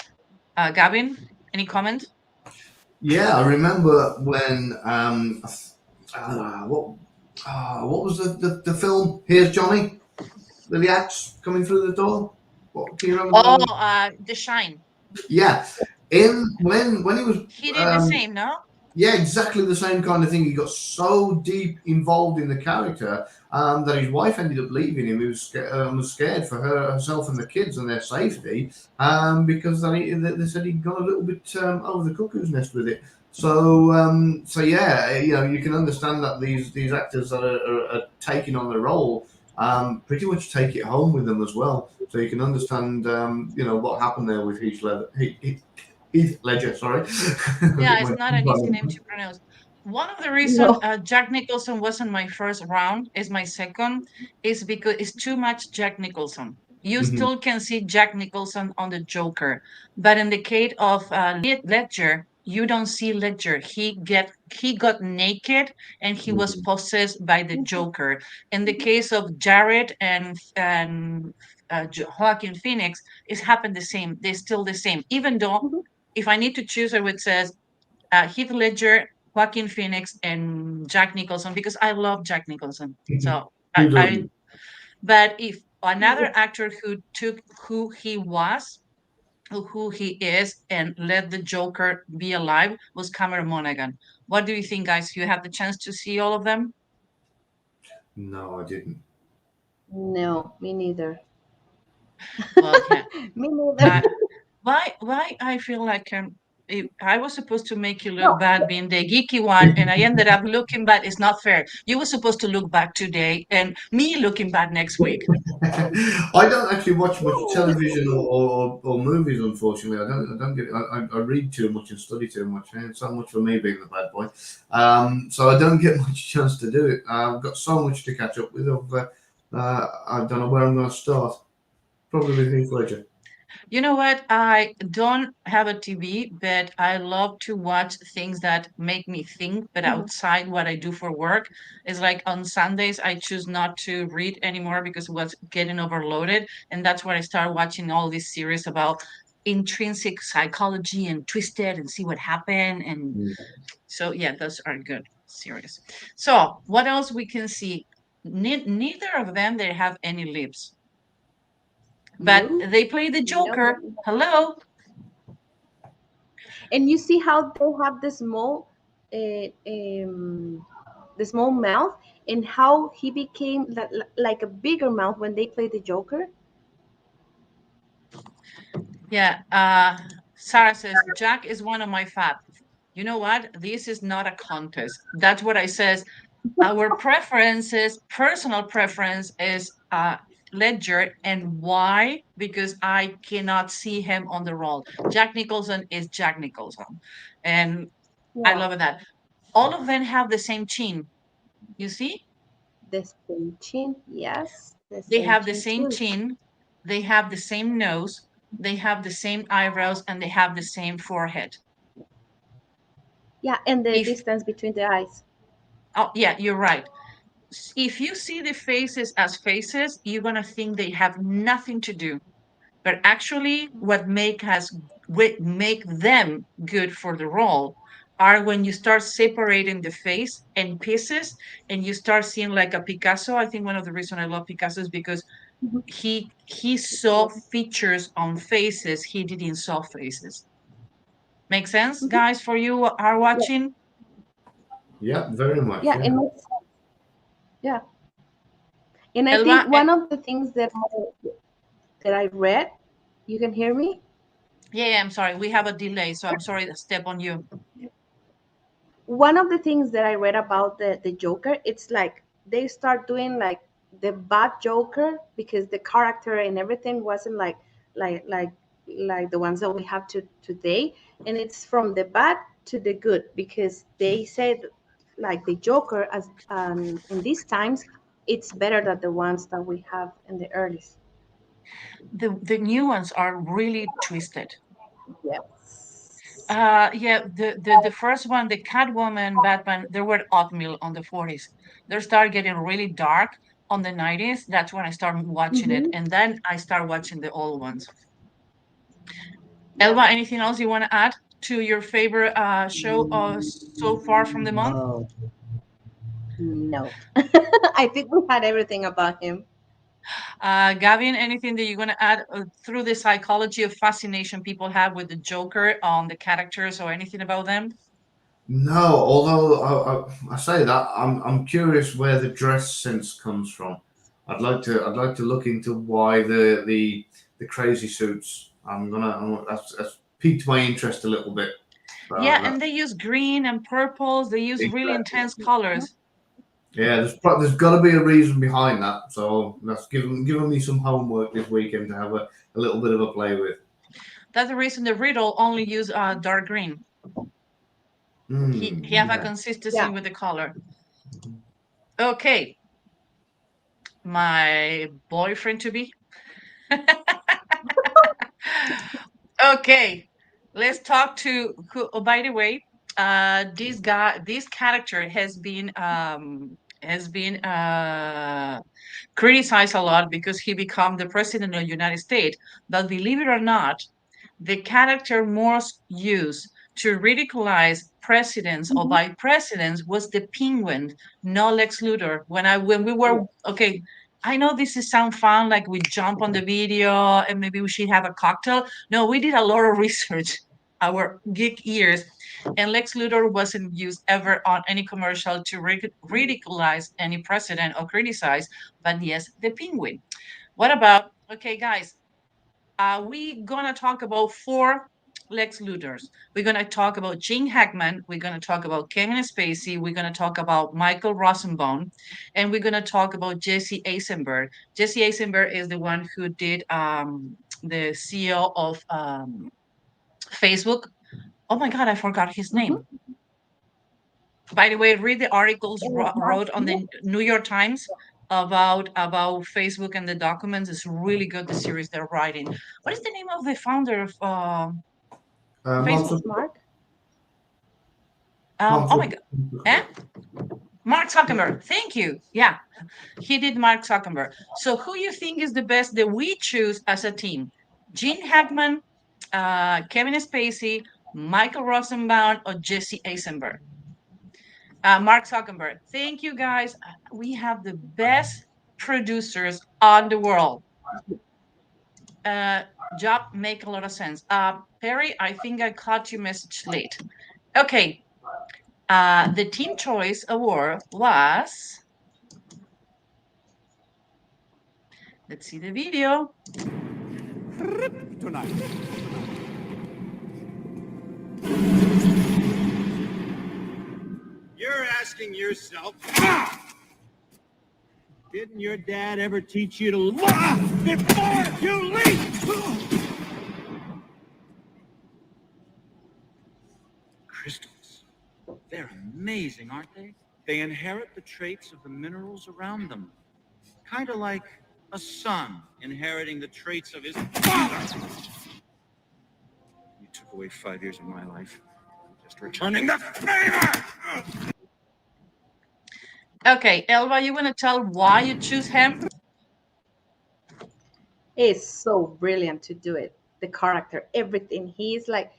Gavin, any comment? Yeah, I remember when what was the film? Here's Johnny with the axe coming through the door. What can you remember the Oh, name of? The Shine. Yeah, in when he was He did the um, same, no? yeah, exactly the same kind of thing. He got so deep involved in the character that his wife ended up leaving him. He was scared for herself, and the kids and their safety because they said he'd gone a little bit over the cuckoo's nest with it. So yeah, you can understand that these actors that are taking on the role pretty much take it home with them as well. So you can understand what happened there with Heath Ledger. Sorry. Yeah, it's not an easy name to pronounce. One of the reason No. Jack Nicholson wasn't my first round, is my second, is because it's too much Jack Nicholson. You Mhm. still can see Jack Nicholson on the Joker, but in the case of Ledger, you don't see Ledger. He got naked and he was Mhm. possessed by the Joker. In the case of Jared and Joaquin Phoenix, it's happened the same. They're still the same, even though Mhm. if I need to choose, I would say Heath Ledger, Joaquin Phoenix, and Jack Nicholson because I love Jack Nicholson. So Who I doesn't? but if another actor who took who he was, who he is, and let the Joker be alive was Cameron Monaghan. What do you think, guys? You have the chance to see all of them? No, I didn't. No, me neither. Well, yeah. Me neither. I, why I feel like I was supposed to make you look No. bad being the geeky one, and I ended up looking bad. It's not fair. You were supposed to look bad today, and me looking bad next week. I don't actually watch much television or movies. Unfortunately, I don't get. I read too much and study too much. And so much for me being the bad boy. So I don't get much chance to do it. I've got so much to catch up with. I don't know where I'm going to start. Probably with Heath Ledger. You know what? I don't have a TV, but I love to watch things that make me think, but Mhm. outside what I do for work. It's like on Sundays, I choose not to read anymore because it was getting overloaded. And that's where I start watching all these series about intrinsic psychology and twisted and see what happened. And so, yeah, those are good series. So, what else we can see? Neither of them they have any lips, but No, they play the no. Joker. Hello. And you see how they have uh, um, the small mouth, and how he became like a bigger mouth when they played the Joker. Yeah, Sarah says Jack is one of my fab. You know what? This is not a contest. That's what I says. Our preferences, personal preference is Ledger, and why? Because I cannot see him on the role. Jack Nicholson is Jack Nicholson, and I Yeah, love that. All of them have the same chin. You see, the same chin. Yes, the they same have the chin same too. chin, they have the same nose, they have the same eyebrows, and they have the same forehead. Yeah, and the If distance between the eyes. Oh, yeah, you're right. If you see the faces as faces, you're gonna think they have nothing to do. But actually, what make them good for the role are when you start separating the face in pieces and you start seeing like a Picasso. I think one of the reasons I love Picasso is because Mhm. he saw features on faces he didn't saw faces. Make sense, Mhm. guys, for you who are Yeah, watching? Yeah, very much. yeah, it Yeah. makes sense. Yeah, and I think Elba, one of the things that I read, you can hear me. yeah, I'm sorry. We have a delay, so I'm sorry to step on you. One of the things that I read about the Joker, it's like they start doing like the bad Joker because the character and everything wasn't like like like the ones that we have today, and it's from the bad to the good because they said like the Joker as in these times it's better than the ones that we have in the early. The new ones are really twisted. Yes. Yeah, the first one, the Catwoman, Batman, they were oatmeal on the 40s. They started getting really dark on the 90s. That's when I started watching it, Mm-hmm. and then I started watching the old ones. Yeah. Elba, anything else you want to add to your favorite show so far from the month? Oh no. I think we had everything about him. Gavin, anything that you're going to add through the psychology of fascination people have with the Joker on the characters or anything about them? No, although I say that I'm curious where the dress sense comes from. I'd like to look into why the crazy suits. That's piqued my interest a little bit. Yeah, That, and they use green and purples. They use really exactly. intense colors. Yeah, there's got to be a reason behind that. So that's given me some homework this weekend to have a little bit of a play with. That's the reason the Riddle only use dark green. He have a Yeah. consistency Yeah. with the color. Okay, my boyfriend to be. Okay, let's talk to who. Oh, by the way, this character has been criticized a lot because he became the president of the United States. But believe it or not, the character most used to ridiculize presidents or Mhm. by presidents was the Penguin, not Lex Luthor. When we Yeah. were okay, I know this is sound fun, like we jump on the video and maybe we should have a cocktail. No, we did a lot of research, our geek ears, and Lex Luthor wasn't used ever on any commercial to ridiculize any president or criticize, but yes, the Penguin. What about okay, guys? We're gonna talk about four Lex Luthors. We're gonna talk about Gene Hackman. We're gonna talk about Kevin Spacey. We're gonna talk about Michael Rosenbaum, and we're gonna talk about Jesse Eisenberg. Jesse Eisenberg is the one who did the CEO of Facebook. Oh my God, I forgot his Mhm. name. By the way, read the articles Mark, wrote on the New York Times about Facebook and the documents. It's really good. The series they're writing. What is the name of the founder of Mark Facebook? Mrs. Zuckerberg. Mark. Mark Oh my God, eh? Zuckerberg. Mark Zuckerberg. Thank you. Yeah, he did Mark Zuckerberg. So who you think is the best that we choose as a team? Gene Hackman, Kevin Spacey, Michael Rosenbaum, or Jesse Eisenberg? Mark Zuckerberg. Thank you, guys. We have the best producers on the world. Uh, Job make a lot of sense. Perry, I think I caught your message late. Okay. The Team Choice Award was. Let's see the video. Tonight. You're asking yourself, didn't your dad ever teach you to look before you leap? Crystals. They're amazing, aren't they? They inherit the traits of the minerals around them. Kind of like a son inheriting the traits of his father. You took away 5 years of my life. I'm just returning the favor! Okay, Elva, you want to tell why you choose him? Is so brilliant to do it. The character, everything. He's like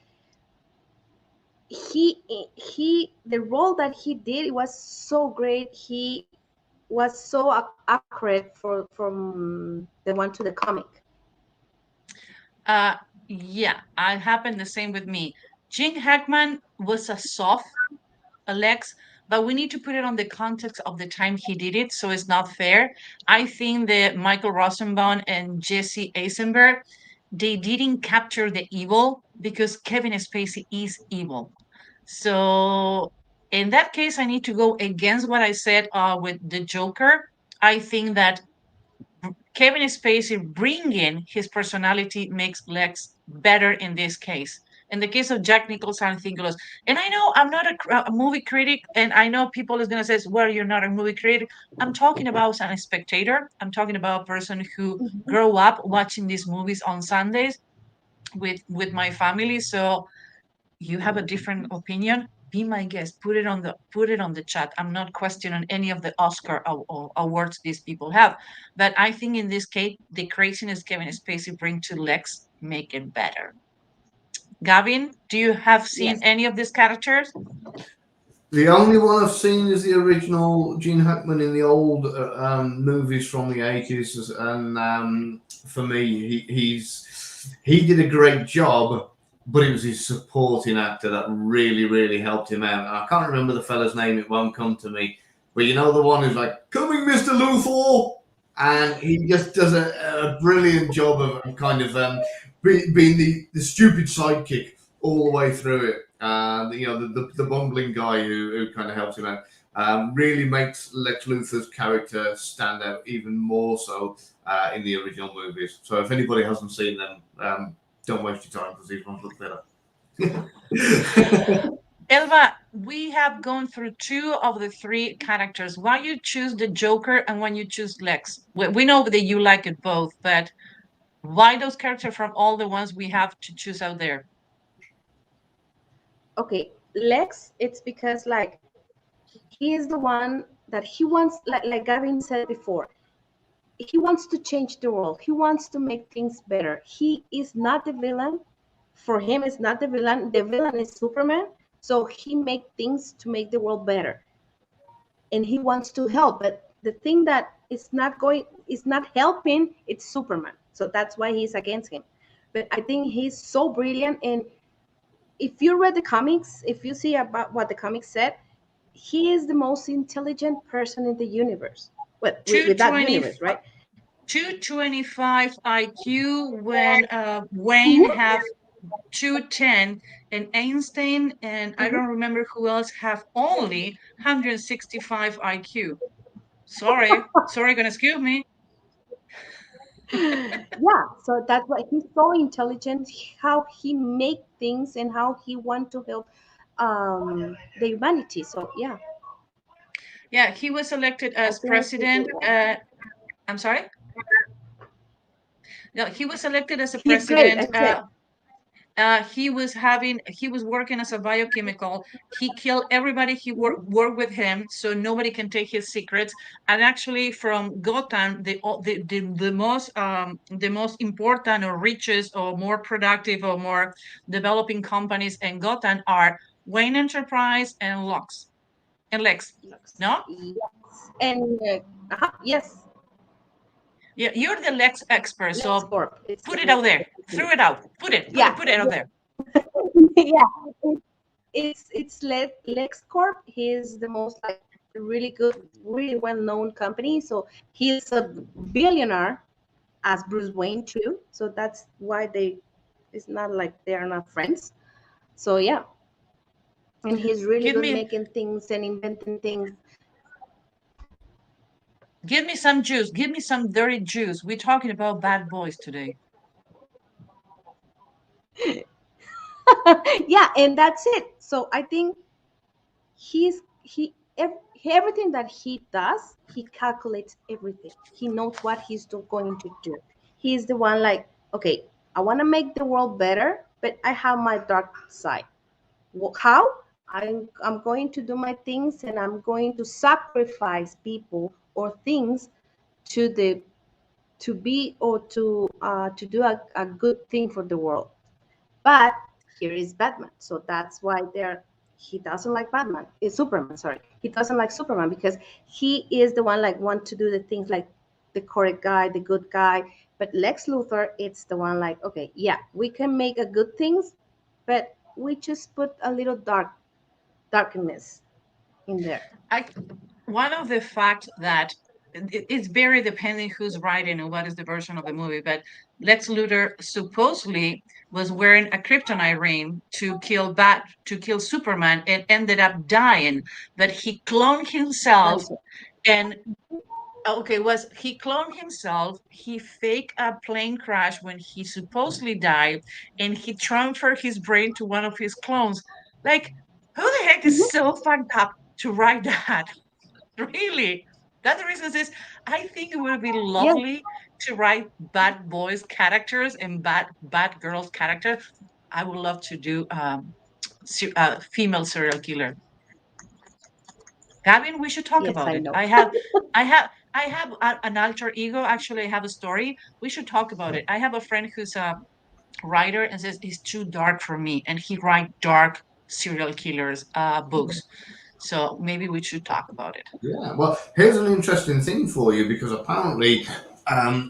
the role that he did was so great. He was so accurate from the one to the comic. Uh, yeah, it happened the same with me. Gene Hackman was a soft Alex, but we need to put it on the context of the time he did it, so it's not fair. I think that Michael Rosenbaum and Jesse Eisenberg, they didn't capture the evil because Kevin Spacey is evil. So in that case, I need to go against what I said with the Joker. I think that Kevin Spacey bringing his personality makes Lex better in this case. In the case of Jack Nicholson, I think it was, and I know I'm not a movie critic, and I know people is gonna say, "Well, you're not a movie critic." I'm talking about as a spectator. I'm talking about a person who Mhm. grew up watching these movies on Sundays with my family. So you have a different opinion, be my guest, put it on the chat. I'm not questioning any of the Oscar awards these people have, but I think in this case the craziness Kevin Spacey bring to Lex make it better. Gavin, do you have seen Yes. any of these characters? The only one I've seen is the original Gene Hackman in the old movies from the 80s, and for me, he did a great job, but it was his supporting actor that really, really helped him out. I can't remember the fella's name; it won't come to me. But you know the one who's like, "Coming, Mister Luthor," and he just does a brilliant job of kind of being the stupid sidekick all the way through it. The bungling guy who kind of helps him out really makes Lex Luthor's character stand out even more so in the original movies. So if anybody hasn't seen them, don't waste your time because these ones look better. Elva, we have gone through two of the three characters. Why you choose the Joker and when you choose Lex? We know that you like it both, but why those characters from all the ones we have to choose out there? Okay, Lex, it's because like he is the one that he wants, like Gavin said before, he wants to change the world. He wants to make things better. He is not the villain. For him, it's not the villain. The villain is Superman. So he make things to make the world better, and he wants to help. But the thing that is not helping, it's Superman. So that's why he's against him. But I think he's so brilliant. And if you read the comics, if you see about what the comics said, he is the most intelligent person in the universe. But with that 220 universe, right? 225 IQ when Wayne Mhm. have 210 and Einstein and I Mhm. don't remember who else have only 165 IQ. Sorry, gonna excuse me. Yeah, so that's why he's so intelligent, how he make things and how he want to help the humanity. So yeah, Yeah, he was elected I as think it's a president. good one. I'm sorry. No, he was elected as a He's great, president. I said. He was working as a biochemical. He killed everybody he Mhm. worked with him, so nobody can take his secrets. And actually, from Gotham, the most important or richest or more productive or more developing companies in Gotham are Wayne Enterprise and Lex. Lux. No, Yes. And yes, yeah, you're the Lex expert, Lex so Corp. It's put the it Lex out there, Corp throw company. it out, Yeah, put it out there. yeah. It's Lex Corp. He's the most like really good, really well known company. So he's a billionaire as Bruce Wayne too. So that's why they it's not like they are not friends. So yeah, and he's really Give good me making things and inventing things. Give me some juice. Give me some dirty juice. We're talking about bad boys today. Yeah, and that's it. So I think everything that he does, he calculates everything. He knows what going to do. He's the one like, okay, I want to make the world better, but I have my dark side. How? I'm going to do my things and I'm going to sacrifice people or things to the to be or to do a good thing for the world. But here is Batman. So that's why he doesn't like Batman. It's Superman, sorry. He doesn't like Superman because he is the one like want to do the things like the correct guy, the good guy. But Lex Luthor, it's the one like, okay, yeah, we can make a good things, but we just put a little darkness in there. I One of the fact that it's very depending who's writing and what is the version of the movie, but Lex Luthor supposedly was wearing a kryptonite ring to kill Superman and ended up dying. But he cloned himself Right. and okay, was he cloned himself, he faked a plane crash when he supposedly died, and he transferred his brain to one of his clones. Like, who the heck is Mhm. so fucked up to write that? Really? That's the reason is I think it would be Yes, lovely to write bad boys characters and bad girls characters. I would love to do female serial killer. Gavin, we should talk yes, about I it. know. I have an alter ego. Actually, I have a story. We should talk about it. I have a friend who's a writer and says it's too dark for me, and he write dark serial killers books. So maybe we should talk about it. Yeah, well, here's an interesting thing for you because apparently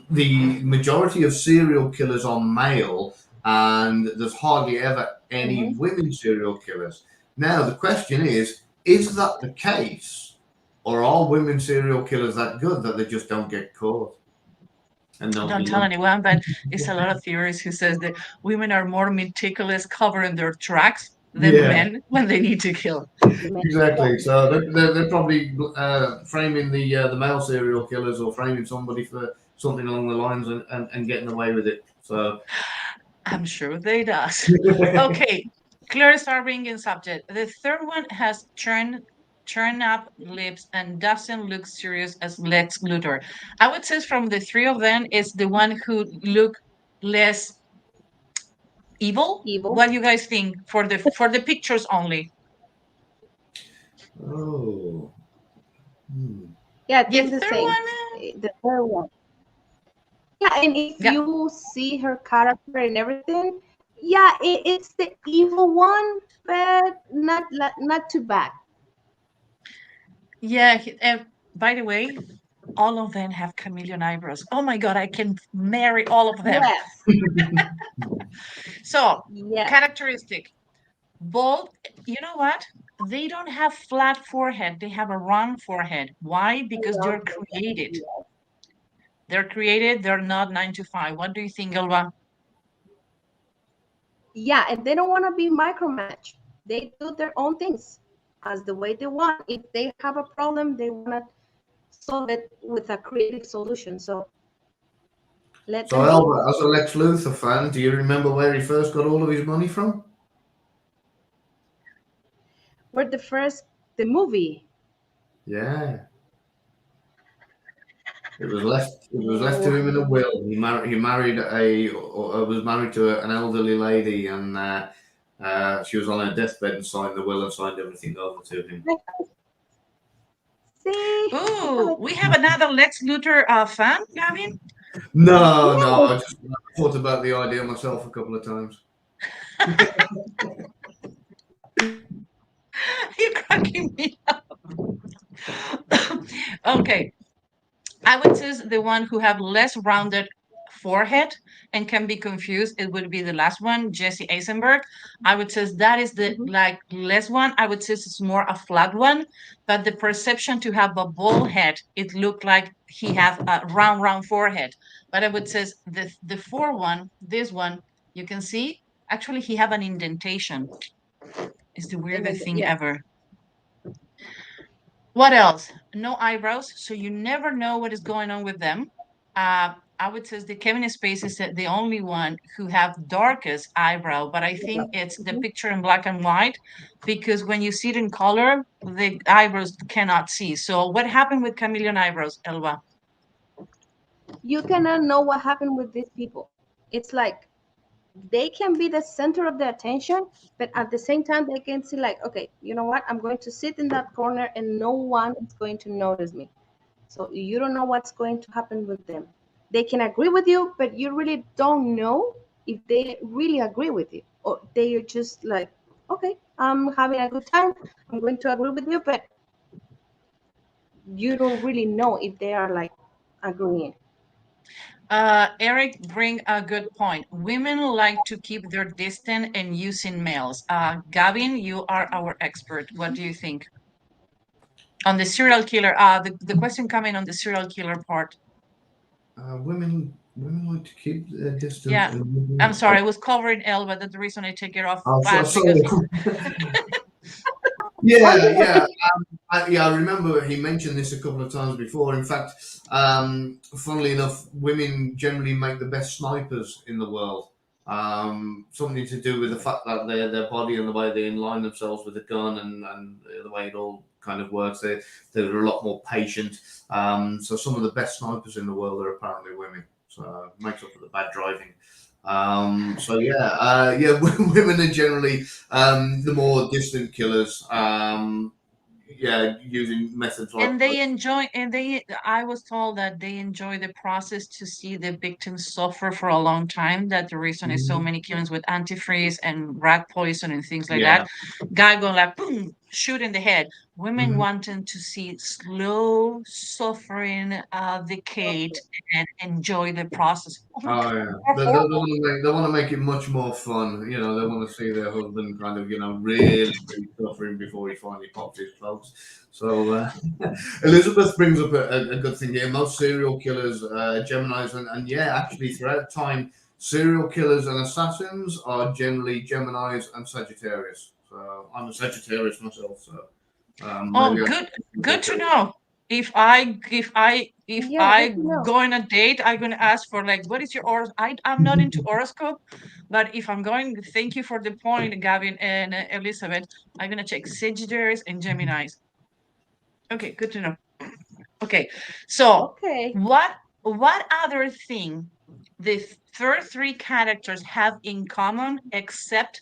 the majority of serial killers are male, and there's hardly ever any Mhm. women serial killers. Now, the question is that the case, or are women serial killers that good that they just don't get caught and Don't nobody tell knows? anyone, but it's a lot of theories who says that women are more meticulous covering their tracks than Yeah, men when they need to kill. exactly. So they're probably framing the male serial killers or framing somebody for something along the lines and getting away with it. So. I'm sure they does. Okay, Claire start bringing subject. The third one has turn up lips and doesn't look serious as Lex Luthor. I would say from the three of them is the one who look less evil. Evil. What do you guys think for the pictures only? Oh. Hmm. Yeah, I The think the third same. one, The third one. Yeah, and if yeah, you see her character and everything, yeah, it's the evil one, but not too bad. yeah. By the way, all of them have chameleon eyebrows. Oh my god, I can marry all of them. Yes, So, yes. characteristic. Bald, you know what? They don't have flat forehead. They have a round forehead. Why? I Because love they're them. created. Yes. They're created. They're not 9 to 5. What do you think, Elva? Yeah, and they don't want to be micromanaged. They do their own things as the way they want. If they have a problem, they want to solve it with a creative solution. So let So, them be. Albert, as a Lex Luthor fan, do you remember where he first got all of his money from? We're the movie. Yeah, it was left. It was left to Oh, him in a will. He was married to an elderly lady, and she was on her deathbed and signed the will and signed everything over to him. see, I have Ooh, it. we have another Lex Luthor fan, Gavin. No, no, Yes, I just thought about the idea myself a couple of times. You're cracking me up. Okay, I would say the one who have less rounded forehead and can be confused. It would be the last one, Jesse Eisenberg. I would say that is the mhm. like less one. I would say it's more a flat one, but the perception to have a bald head, it looked like he have a round forehead. But I would say the four one, this one, you can see actually he have an indentation. It's the And then weirdest thing yeah, ever. What else? No eyebrows, so you never know what is going on with them. I would say the Kevin Spacey is the only one who have darkest eyebrow, but I think it's the mhm. picture in black and white because when you see it in color, the eyebrows cannot see. So what happened with chameleon eyebrows, Elba? You cannot know what happened with these people. It's like they can be the center of the attention, but at the same time, they can see like, okay, you know what? I'm going to sit in that corner, and no one is going to notice me. So you don't know what's going to happen with them. They can agree with you, but you really don't know if they really agree with you or they are just like, okay, I'm having a good time, I'm going to agree with you, but you don't really know if they are like agreeing. Eric bring a good point. Women like to keep their distance and using males. Gavin, you are our expert. What do you think on the serial killer? The question coming on the serial killer part. Women like to keep their distance. Yeah, I'm sorry, I was covering Elba. That's the reason I take it off Oh, fast sorry. because Yeah, yeah. I remember he mentioned this a couple of times before. In fact, funnily enough, women generally make the best snipers in the world. Something to do with the fact that their body and the way they align themselves with the gun and the way it all kind of works. They're a lot more patient. So some of the best snipers in the world are apparently women. So it makes up for the bad driving. So yeah, women are generally the more distant killers. Yeah, using methods like and they enjoy and they I was told that they enjoy the process to see the victims suffer for a long time. That the reason is so Mhm. many killings with antifreeze and rat poison and things like Yeah. that. Guy going like boom, shoot in the head. Women Mhm. wanting to see slow suffering, decayed and enjoy the process. Oh my Oh god, yeah, more horrible. they want to make it much more fun. You know, they want to see their husband kind of really suffering before he finally pops his clogs. So Elizabeth brings up a good thing here. Most serial killers, Gemini's, and yeah, actually throughout time, serial killers and assassins are generally Gemini's and Sagittarius. So I'm a Sagittarius myself, so Oh, maybe I good to know. If Yeah, I good to know. go on a date, I'm gonna ask for like, what is your I'm not into horoscope, but if I'm going, thank you for the point, Gavin and Elizabeth. I'm gonna check Sagittarius and Gemini's. Okay, good to know. Okay, so Okay. what other thing the first three characters have in common except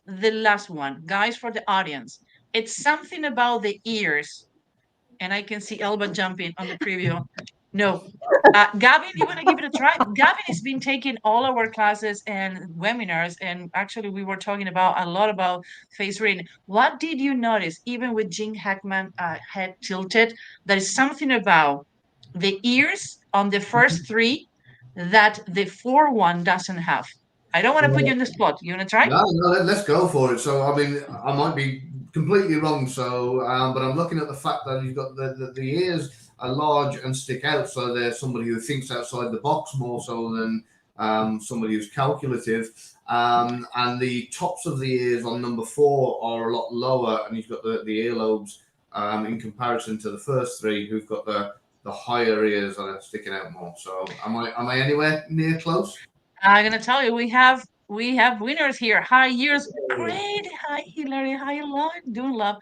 the last one, guys, for the audience? It's something about the ears, and I can see Elba jumping on the preview. No. Gavin, you want to give it a try? Gavin has been taking all our classes and webinars, and actually, we were talking about a lot about face reading. What did you notice, even with Gene Hackman head tilted, there is something about the ears on the first three that the four one doesn't have? I don't want to put you say. in the spot. You want to try? No, no, let's go for it. So, I mean, I might be completely wrong. So, but I'm looking at the fact that you've got the ears are large and stick out. So, there's somebody who thinks outside the box more so than somebody who's calculative. And the tops of the ears on number four are a lot lower, and you've got the earlobes in comparison to the first three, who've got the higher ears that are sticking out more. So, am I anywhere near close? I'm gonna tell you, we have winners here. Hi, years, great. Hi, Hillary. Hi, love, doing love.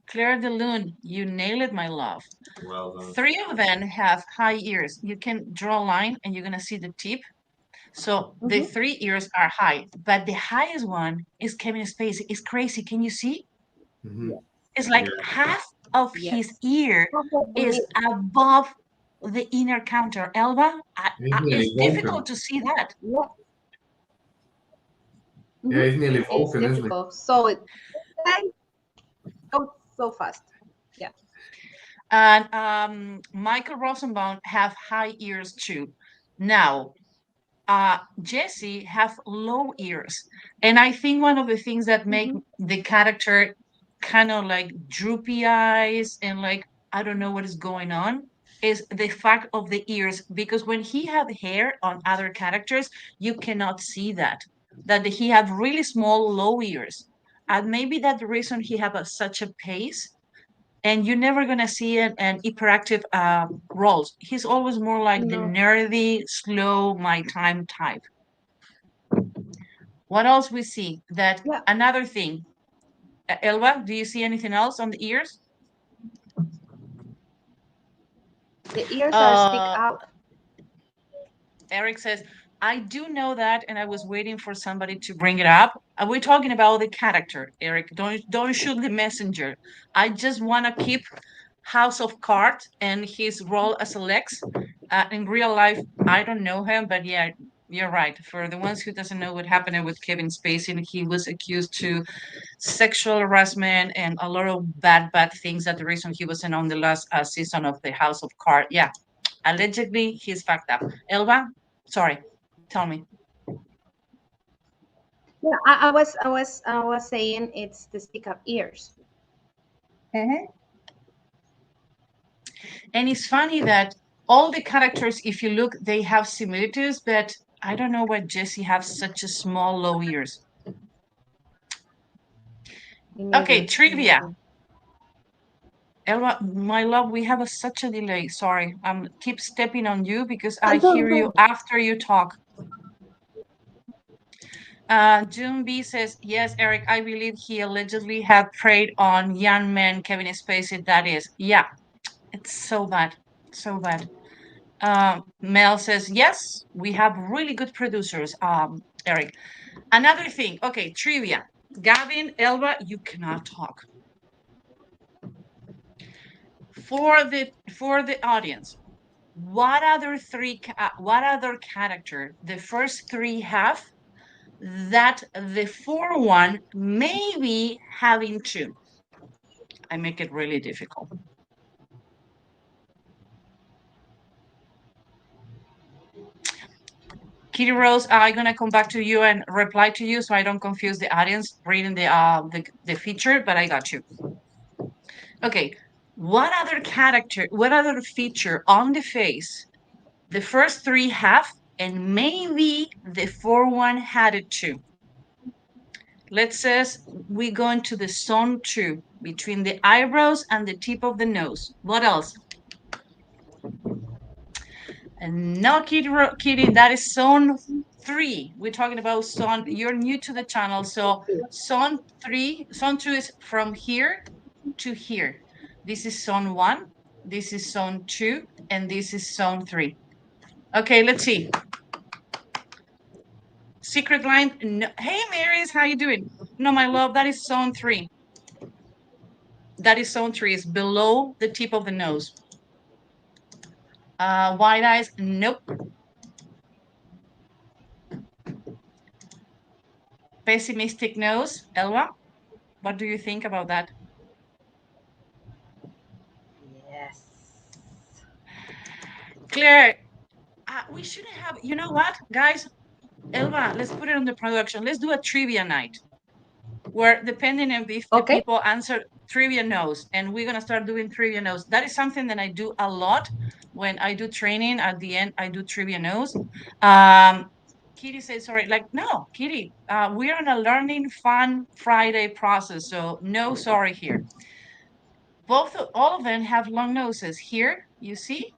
Claire de Lune, you nailed it, my love. Well done. Three of them have high ears. You can draw a line, and you're gonna see the tip. So the Mm-hmm. three ears are high, but the highest one is Kevin Spacey. It's crazy. Can you see? Hmm. It's Yeah. like half of his Yes. ear is above the inner counter. Elba, He's nearly it's difficult Vulcan. to see that. Yeah. Yeah, Mm-hmm. he's nearly It's Vulcan, isn't he? difficult. So it goes so fast. Yeah. And Michael Rosenbaum have high ears too. Now, Jesse have low ears, and I think one of the things that make Mm-hmm. the character kind of like droopy eyes and like I don't know what is going on is the fact of the ears, because when he had hair on other characters, you cannot see that he have really small low ears, and maybe that's the reason he have such a pace, and you're never gonna see an hyperactive roles. He's always more like the No. nerdy, slow, my time type. What else we see? That Yeah. another thing. Elba, do you see anything else on the ears? The ears are stick Uh, out. Eric says, I do know that, and I was waiting for somebody to bring it up. We're talking about the character, Eric. Don't shoot the messenger. I just want to keep House of Cards and his role as a Lex. In real life, I don't know him, but yeah, You're right. For the ones who doesn't know what happened with Kevin Spacey, he was accused to sexual harassment and a lot of bad things. That the reason he wasn't on the last season of the House of Cards. Yeah, allegedly he's fucked up. Elba, sorry, tell me. Yeah, I was saying it's the stick up ears. And it's funny that all the characters, if you look, they have similitudes, but I don't know why Jesse has such a small low ears. Okay, trivia. Elba, my love, we have such a delay. Sorry, I'm keep stepping on you because I hear you after you talk. June B says, yes, Eric, I believe he allegedly had preyed on young men, Kevin Spacey. That is, yeah, it's so bad, so bad. Mel says, yes, we have really good producers, Eric. Another thing, okay, trivia. Gavin, Elba, you cannot talk. For the audience, what other character the first three have that the fourth one maybe having two? I make it really difficult. Kitty Rose, I'm gonna come back to you and reply to you so I don't confuse the audience reading the feature, but I got you. Okay, what other feature on the face the first three have, and maybe the fourth one had it too? Let's say we go into the zone 2 between the eyebrows and the tip of the nose. What else? And no, Kitty, that is zone 3. We're talking about zone. You're new to the channel, so zone 2 is from here to here. This is zone 1, this is zone 2, and this is zone 3. Okay, let's see. Secret line. No. Hey, Marys, how you doing? No, my love, that is zone 3. That is zone 3. It's below the tip of the nose. Wide eyes. Nope. Pessimistic nose. Elva, what do you think about that? Yes. Claire, we shouldn't have. You know what, guys? Elva, let's put it on the production. Let's do a trivia night where, depending on if the people answer trivia knows, and we're gonna start doing trivia knows. That is something that I do a lot when I do training. At the end, I do trivia knows. Kitty says, sorry, like, no, Kitty, we're on a learning fun Friday process, so no sorry here. All of them have long noses. Here, you see?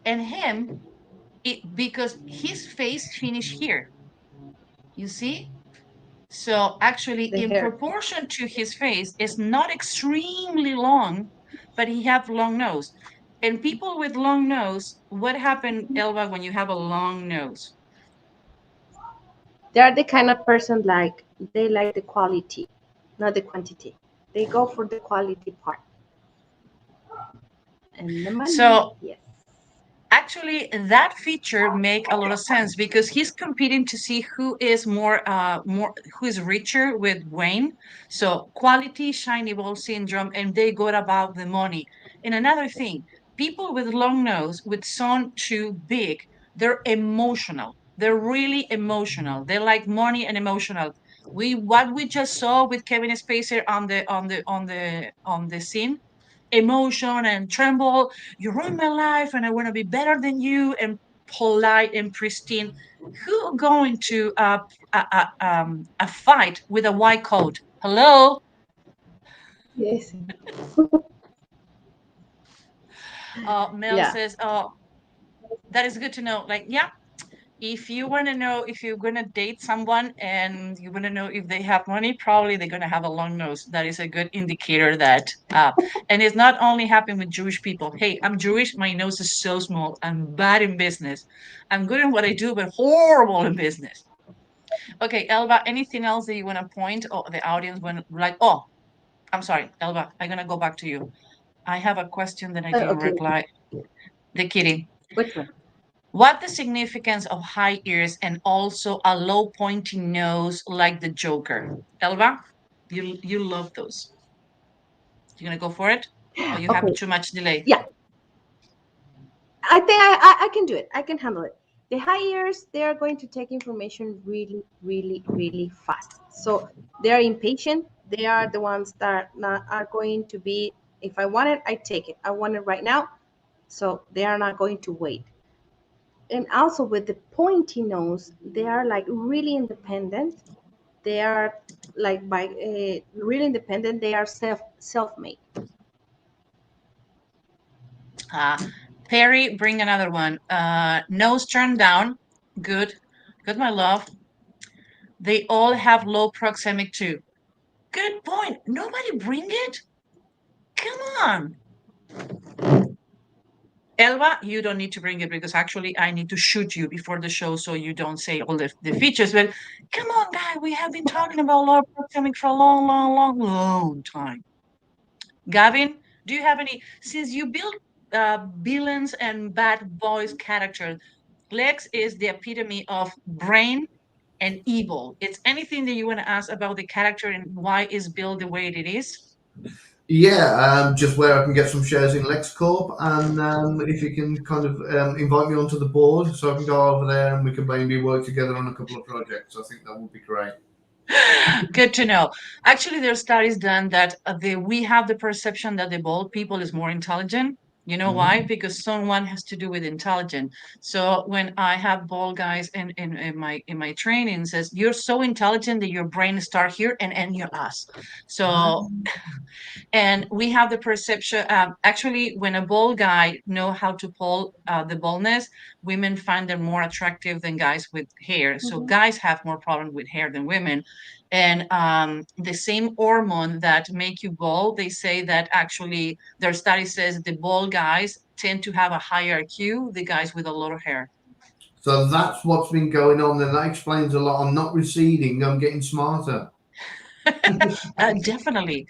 And him, because his face finished here. You see? So actually, in proportion to his face, is not extremely long, but he have long nose. And people with long nose, what happened, Elva, when you have a long nose? They're the kind of person like they like the quality, not the quantity. They go for the quality part. And the money, so yes. Actually, that feature make a lot of sense because he's competing to see who is who is richer with Wayne. So quality, shiny ball syndrome, and they got about the money. And another thing, people with long nose, with son too big, they're emotional. They're really emotional. They like money and emotional. What we just saw with Kevin Spacey on the scene, emotion and tremble. You ruined my life, and I want to be better than you, and polite and pristine. Who going to a fight with a white coat? Hello. Yes. Mel says, "Oh, that is good to know." Like, yeah, if you want to know if you're going to date someone and you want to know if they have money, probably they're going to have a long nose. That is a good indicator that, and it's not only happening with Jewish people. Hey, I'm Jewish. My nose is so small. I'm bad in business. I'm good in what I do, but horrible in business. Okay, Elba, anything else that you want to point or the audience when like, oh, I'm sorry, Elba, I'm going to go back to you. I have a question that I didn't reply. The kitty. Which one? What the significance of high ears and also a low pointy nose like the Joker? Elva, you love those. You gonna go for it? Or you have Okay. too much delay? Yeah, I think I can do it. I can handle it. The high ears, they are going to take information really, really, really fast. So they are impatient. They are the ones that not, are going to be, if I want it, I take it. I want it right now. So they are not going to wait. And also with the pointy nose, they are like really independent. They are like by really independent. They are self-made. Uh, Perry, bring another one. Nose turned down. Good. Good, my love. They all have low proxemic too. Good point. Nobody bring it? Come on. Elva, you don't need to bring it because actually I need to shoot you before the show so you don't say all the features. But come on, guy, we have been talking about low proxemic for a long, long, long, long time. Gavin, do you have any, since you build villains and bad boys characters, Lex is the epitome of brain and evil. It's anything that you want to ask about the character and why is built the way it is? Yeah, just where I can get some shares in LexCorp, and if you can kind of invite me onto the board so I can go over there and we can maybe work together on a couple of projects. I think that would be great. Good to know. Actually, there are studies done that we have the perception that the bald people is more intelligent. You know why? Mhm. Because someone has to do with intelligent. So when I have bald guys in my training says you're so intelligent that your brain start here and end your ass. So and we have the perception actually when a bald guy know how to pull the baldness, women find them more attractive than guys with hair. So Mhm. guys have more problem with hair than women. And the same hormone that make you bald, they say that actually their study says the bald guys tend to have a higher IQ, the guys with a lot of hair. So that's what's been going on, and that explains a lot. I'm not receding. I'm getting smarter. Definitely.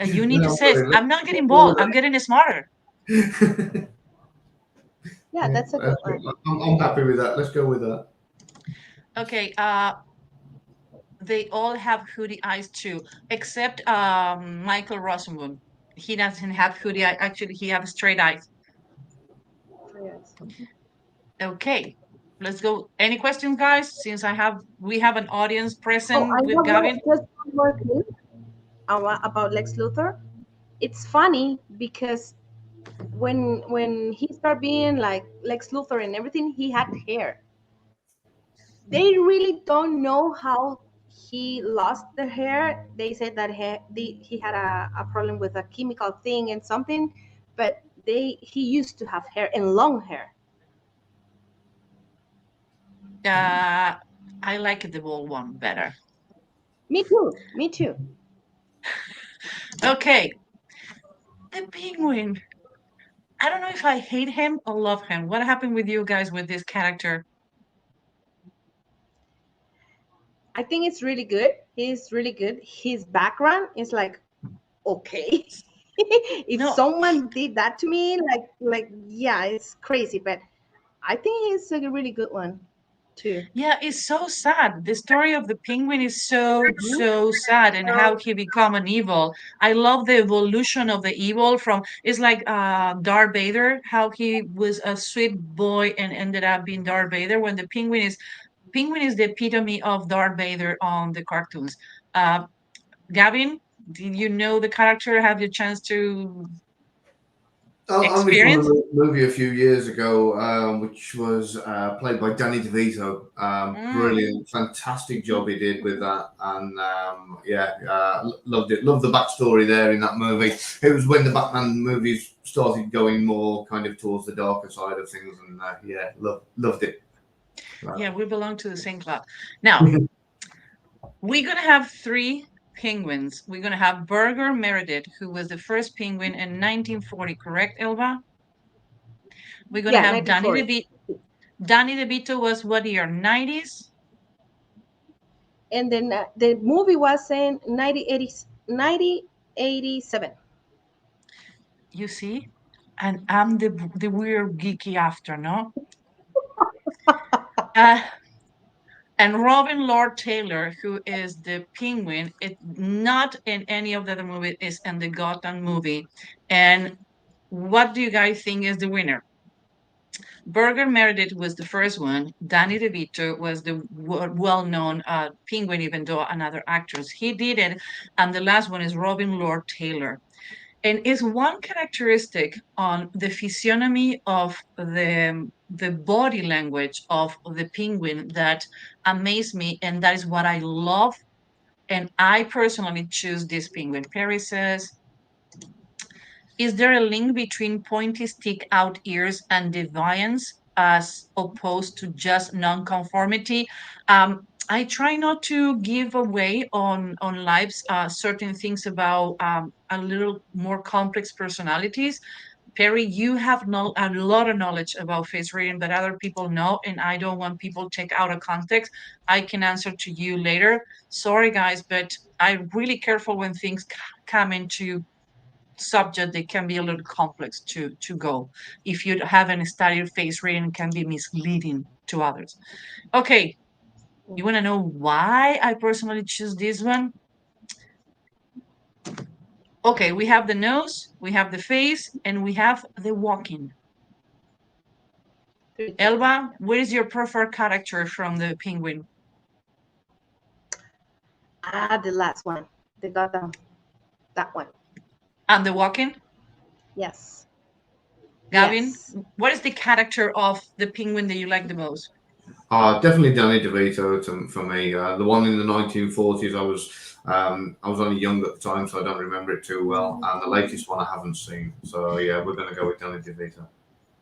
You need to No, say, worry, I'm not let's getting go bald, with I'm getting smarter. that. Yeah, Yeah, that's a good that's good. one. I'm happy with that. Let's go with that. Okay, they all have hoodie eyes too, except Michael Rosenbaum. He doesn't have hoodie eye. Actually, he has straight eyes. Yes. Okay, let's go. Any questions, guys? Since we have an audience Oh, I present with have one, Gavin. just one more thing about Lex Luthor. It's funny because when he started being like Lex Luthor and everything, he had hair. They really don't know how he lost the hair. They said that he had a problem with a chemical thing and something, but he used to have hair and long hair. Uh, I like the ball one better. Me too. Me too. Okay, the penguin. I don't know if I hate him or love him. What happened with you guys with this character? I think it's really good. He's really good. His background is like okay. If No, someone did that to me, like yeah, it's crazy. But I think he's a really good one too. yeah, it's so sad. The story of the penguin is so, so sad and how he become an evil. I love the evolution of the evil from it's like Darth Vader, how he was a sweet boy and ended up being Darth Vader when the penguin is the epitome of Darth Vader on the cartoons. Uh Gavin, did you know the character? Have you chance to Only from a experience? movie a few years ago, which was played by Danny Devito. Mm. Brilliant, fantastic job he did with that, and yeah, loved it. Loved the backstory there in that movie. It was when the Batman movies started going more kind of towards the darker side of things, and yeah, loved it. Yeah, we belong to the same club. Now, we're gonna have three penguins. We're gonna have Burger Meredith, who was the first penguin in 1940, correct, Elva? We're gonna Yeah, have Danny 1940. DeVito. Danny DeVito was what year? 90s? And then the movie was in 1987. You see? and I'm the weird geeky after, no? Uh, and Robin Lord Taylor, who is the Penguin, it not in any of the other movies, is in the Gotham movie. And what do you guys think is the winner? Berger Meredith was the first one. Danny DeVito was the well-known Penguin, even though another actress. He did it, and the last one is Robin Lord Taylor. And is one characteristic on the physiognomy of the body language of the penguin that amazed me, and that is what I love. And I personally choose this penguin. Perry says, is there a link between pointy stick out ears and defiance as opposed to just nonconformity? I try not to give away on lives certain things about a little more complex personalities. Perry, you have a lot of knowledge about face reading that other people know, and I don't want people to take out of context. I can answer to you later. Sorry, guys, but I'm really careful when things come into subject. They can be a little complex to go. If you haven't studied face reading, it can be misleading to others. Okay, you want to know why I personally choose this one? Okay, we have the nose, we have the face, and we have the walking. Three things. Elba, what is your preferred character from the Penguin? The last one, the Gotham, that one. And the walking? Yes. Gavin, Yes. what is the character of the Penguin that you like the most? Definitely Danny DeVito for me. The one in the 1940s, I was only young at the time, so I don't remember it too well. And the latest one I haven't seen. So yeah, we're going to go with Danny DeVito.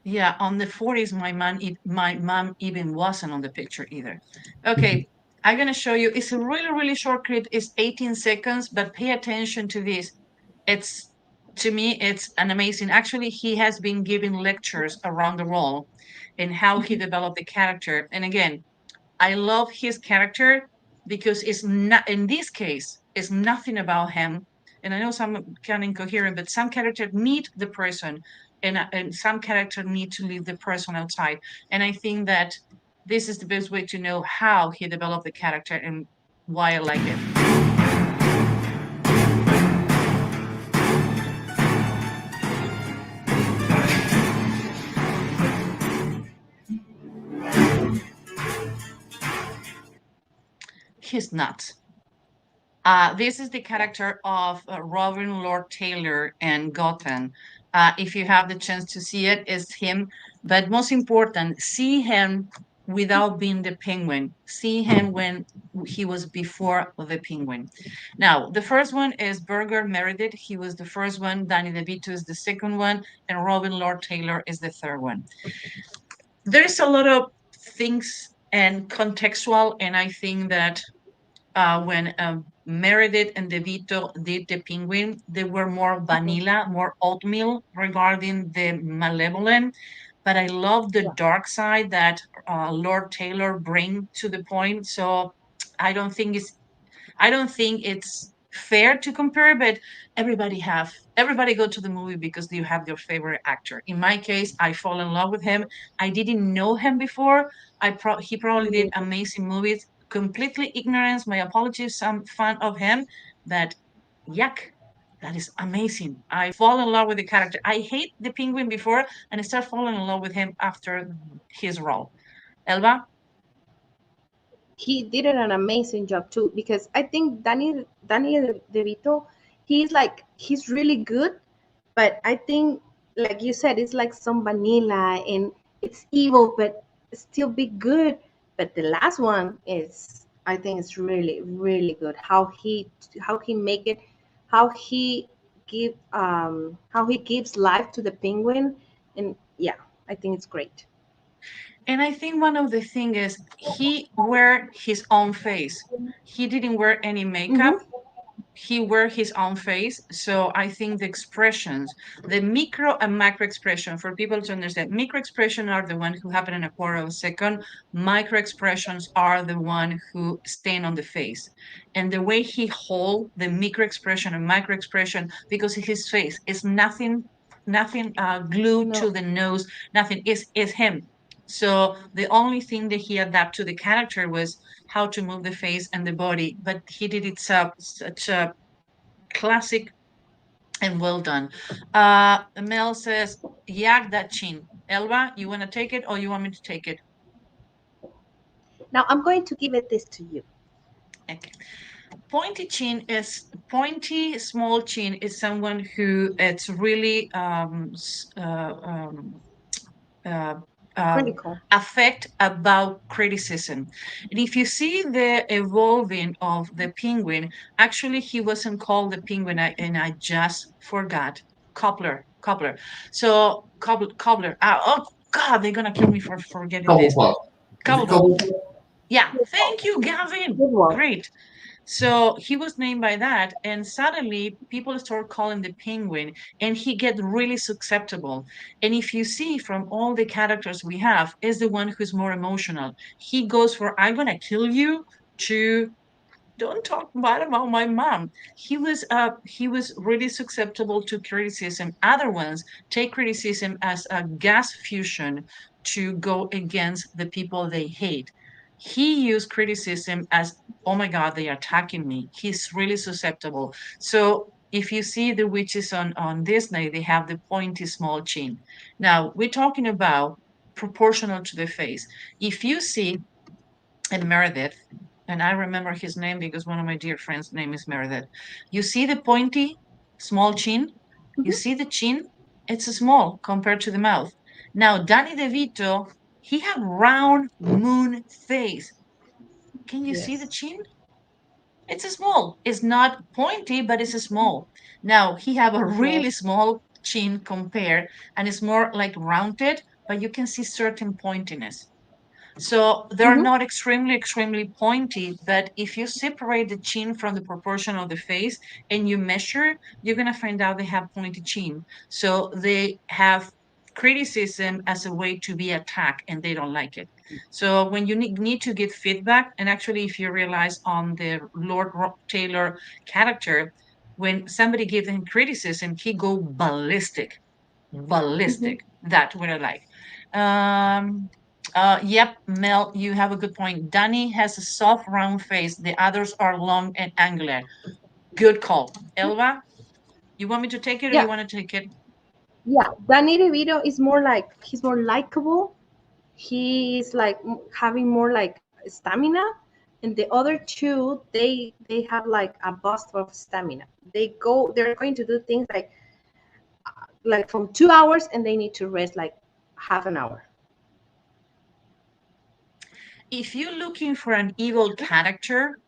Yeah, on the 40s, my mom even wasn't on the picture either. Okay, I'm gonna show you. It's a really, really short clip. It's 18 seconds, but pay attention to this. It's to me, it's an amazing. Actually, he has been giving lectures around the world in how he developed the character. And again, I love his character because it's not in this case, it's nothing about him. And I know some kind of incoherent, but some characters need the person, and some characters need to leave the person outside. And I think that this is the best way to know how he developed the character and why I like it. He's nuts. This is the character of Robin Lord Taylor and Gotham. If you have the chance to see it, it's him. But most important, see him without being the penguin. See him when he was before the penguin. Now, the first one is Berger Meredith. He was the first one. Danny DeVito is the second one. And Robin Lord Taylor is the third one. There's a lot of things and contextual, and I think that when Meredith and DeVito did the Penguin, they were more vanilla, more oatmeal regarding the malevolent. But I love the dark side that Lord Taylor bring to the point. So I don't think it's I don't think it's fair to compare, but everybody go to the movie because you have your favorite actor. In my case, I fall in love with him. I didn't know him before. He probably did amazing movies. Completely ignorance. My apologies. I'm fan of him, but yuck. That is amazing. I fall in love with the character. I hate the penguin before, and I start falling in love with him after his role. Elba, He did an amazing job too, because I think Daniel DeVito, he's really good, but I think, like you said, it's like some vanilla and it's evil, but still be good. But the last one is, I think it's really really good. How he make it, how he gives life to the penguin, and yeah, I think it's great. and I think one of the thing is he wear his own face. He didn't wear any makeup. Mm-hmm. He wear his own face. So I think the expressions, the micro and macro expression, for people to understand, micro expression are the one who happen in a quarter of a second. Micro expressions are the one who stain on the face. And the way he hold the micro expression and micro expression, because his face is nothing nothing glued to No. the nose, nothing. Is him. So the only thing that he adapted to the character was how to move the face and the body, but he did it such a classic and well done. Mel says, yak that chin. Elba, you want to take it or you want me to take it? Now I'm going to give it this to you. Okay. Pointy small chin is someone who it's really uh, um, Critical. affect about criticism. And if you see the evolving of the penguin, actually he wasn't called the penguin, and I just forgot. Cobbler. So Cobbler. Oh God, they're gonna kill me for forgetting this. Cobblepot. Is it Cobblepot. Cobblepot? Yeah, thank you, Gavin. Good one. Great. So he was named by that, and suddenly people start calling the penguin, and he get really susceptible. And if you see from all the characters we have, is the one who's more emotional. He goes for "I'm gonna kill you" to "don't talk bad about my mom." He was really susceptible to criticism. Other ones take criticism as a gas fusion to go against the people they hate. He used criticism as, oh my God, they are attacking me. He's really susceptible. So if you see the witches on Disney, they have the pointy small chin. Now we're talking about proportional to the face. If you see and Meredith, and I remember his name because one of my dear friends' name is Meredith. You see the pointy, small chin? You Hmm. see the chin? It's small compared to the mouth. Now, Danny DeVito, he had round moon face. Can you see the Yes. chin? It's small. It's not pointy, but it's small. Now, he have a really Yes. small chin compared, and it's more like rounded, but you can see certain pointiness. So they're Hmm. not extremely pointy, but if you separate the chin from the proportion of the face and you measure, you're going to find out they have pointy chin. So they have criticism as a way to be attacked and they don't like it. So when you need to get feedback, and actually, if you realize on the Lord Taylor character, when somebody gives him criticism, he go ballistic, Hmm. ballistic. That what I like. Yep, Mel, you have a good point. Danny has a soft, round face. The others are long and angular. Good call. Elva, you want me to take it or you Yeah. want to take it? Yeah. Danny DeVito is more like he's more likable. He's like having more like stamina, and the other two they have like a bust of stamina. They're going to do things like from 2 hours, and they need to rest like half an hour. If you're looking for an evil character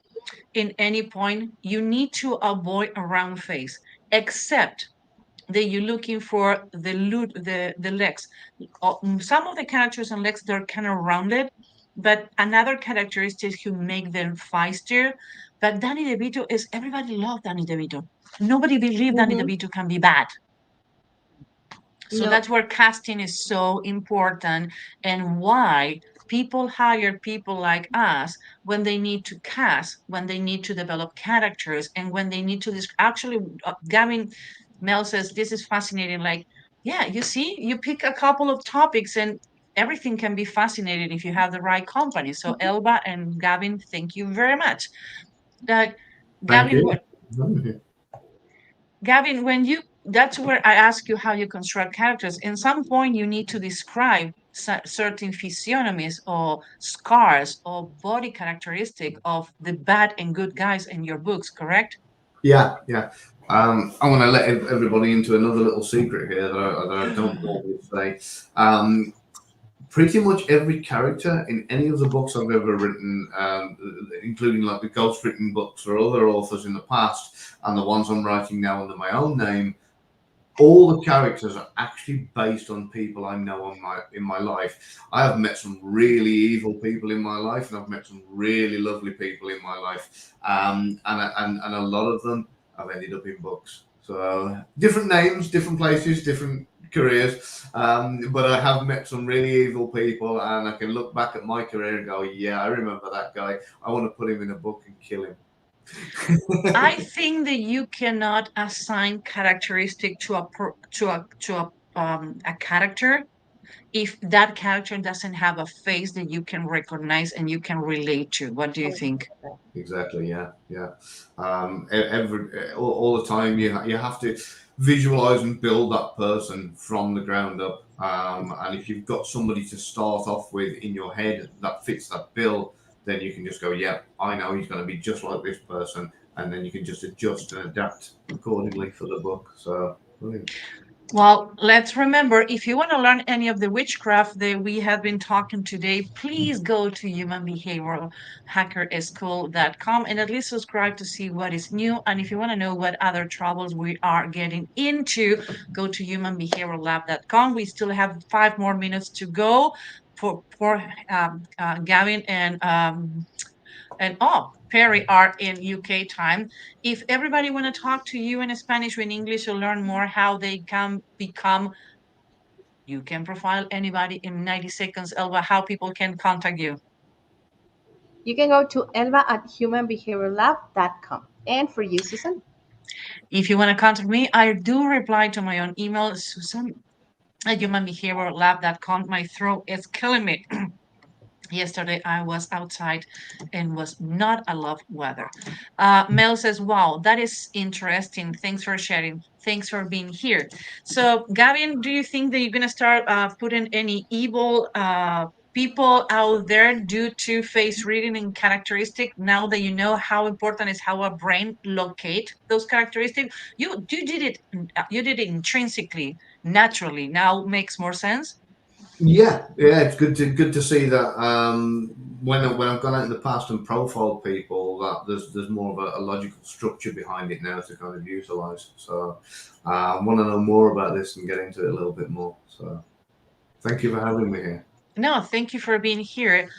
in any point, you need to avoid a round face, except that you're looking for the legs. Some of the characters on legs they're kind of rounded, but another characteristic who make them feistier. But Danny DeVito is everybody love Danny DeVito. Nobody believe Danny Mm-hmm. DeVito can be bad. So No. that's where casting is so important and why people hire people like us when they need to cast, when they need to develop characters, and when they need to actually, Gavin Mel says this is fascinating. Like, yeah, you see, you pick a couple of topics and everything can be fascinating if you have the right company. So Elba and Gavin, thank you very much. Uh, Thank Gavin, you. what Gavin, when you that's where I ask you how you construct characters. In some point, you need to describe certain physiognomies or scars or body characteristic of the bad and good guys in your books, correct? Yeah, yeah. I want to let everybody into another little secret here that I don't normally say. Pretty much every character in any of the books I've ever written, including like the ghost-written books for other authors in the past, and the ones I'm writing now under my own name, all the characters are actually based on people I know in my life. I have met some really evil people in my life, and I've met some really lovely people in my life, and a lot of them have ended up in books. So different names, different places, different careers, but I have met some really evil people, and I can look back at my career and go, yeah, I remember that guy. I want to put him in a book and kill him. I think that you cannot assign characteristic to a character if that character doesn't have a face that you can recognize and you can relate to. What do you think? Exactly. Yeah. Yeah. All the time, you have to visualize and build that person from the ground up. And if you've got somebody to start off with in your head that fits that bill, then you can just go, yeah, I know he's going to be just like this person, and then you can just adjust and adapt accordingly for the book. So brilliant. Well, let's remember, if you want to learn any of the witchcraft that we have been talking today, please go to humanbehavioralhackerschool.com and at least subscribe to see what is new. And if you want to know what other troubles we are getting into, go to humanbehaviorallab.com. We still have 5 more minutes to go for Gavin and Perry are in UK time. If everybody want to talk to you in Spanish or in English or learn more how they can become, you can profile anybody in 90 seconds, Elba, how people can contact you. You can go to elba at humanbehaviorlab.com. And for you, Susan? If you want to contact me, I do reply to my own email, Susan at humanbehaviorlab.com. My throat is killing me. Yesterday I was outside and was not a love weather. Mel says, wow, that is interesting. Thanks for sharing. Thanks for being here. So Gavin, do you think that you're going to start putting any evil people out there due to face reading and characteristic now that you know how important is how a brain locate those characteristics? You did it intrinsically, naturally. Now makes more sense. Yeah, yeah, it's good to see that when I've gone out in the past and profiled people, that there's more of a logical structure behind it now to kind of utilize. So I want to know more about this and get into it a little bit more. So thank you for having me here. No, thank you for being here.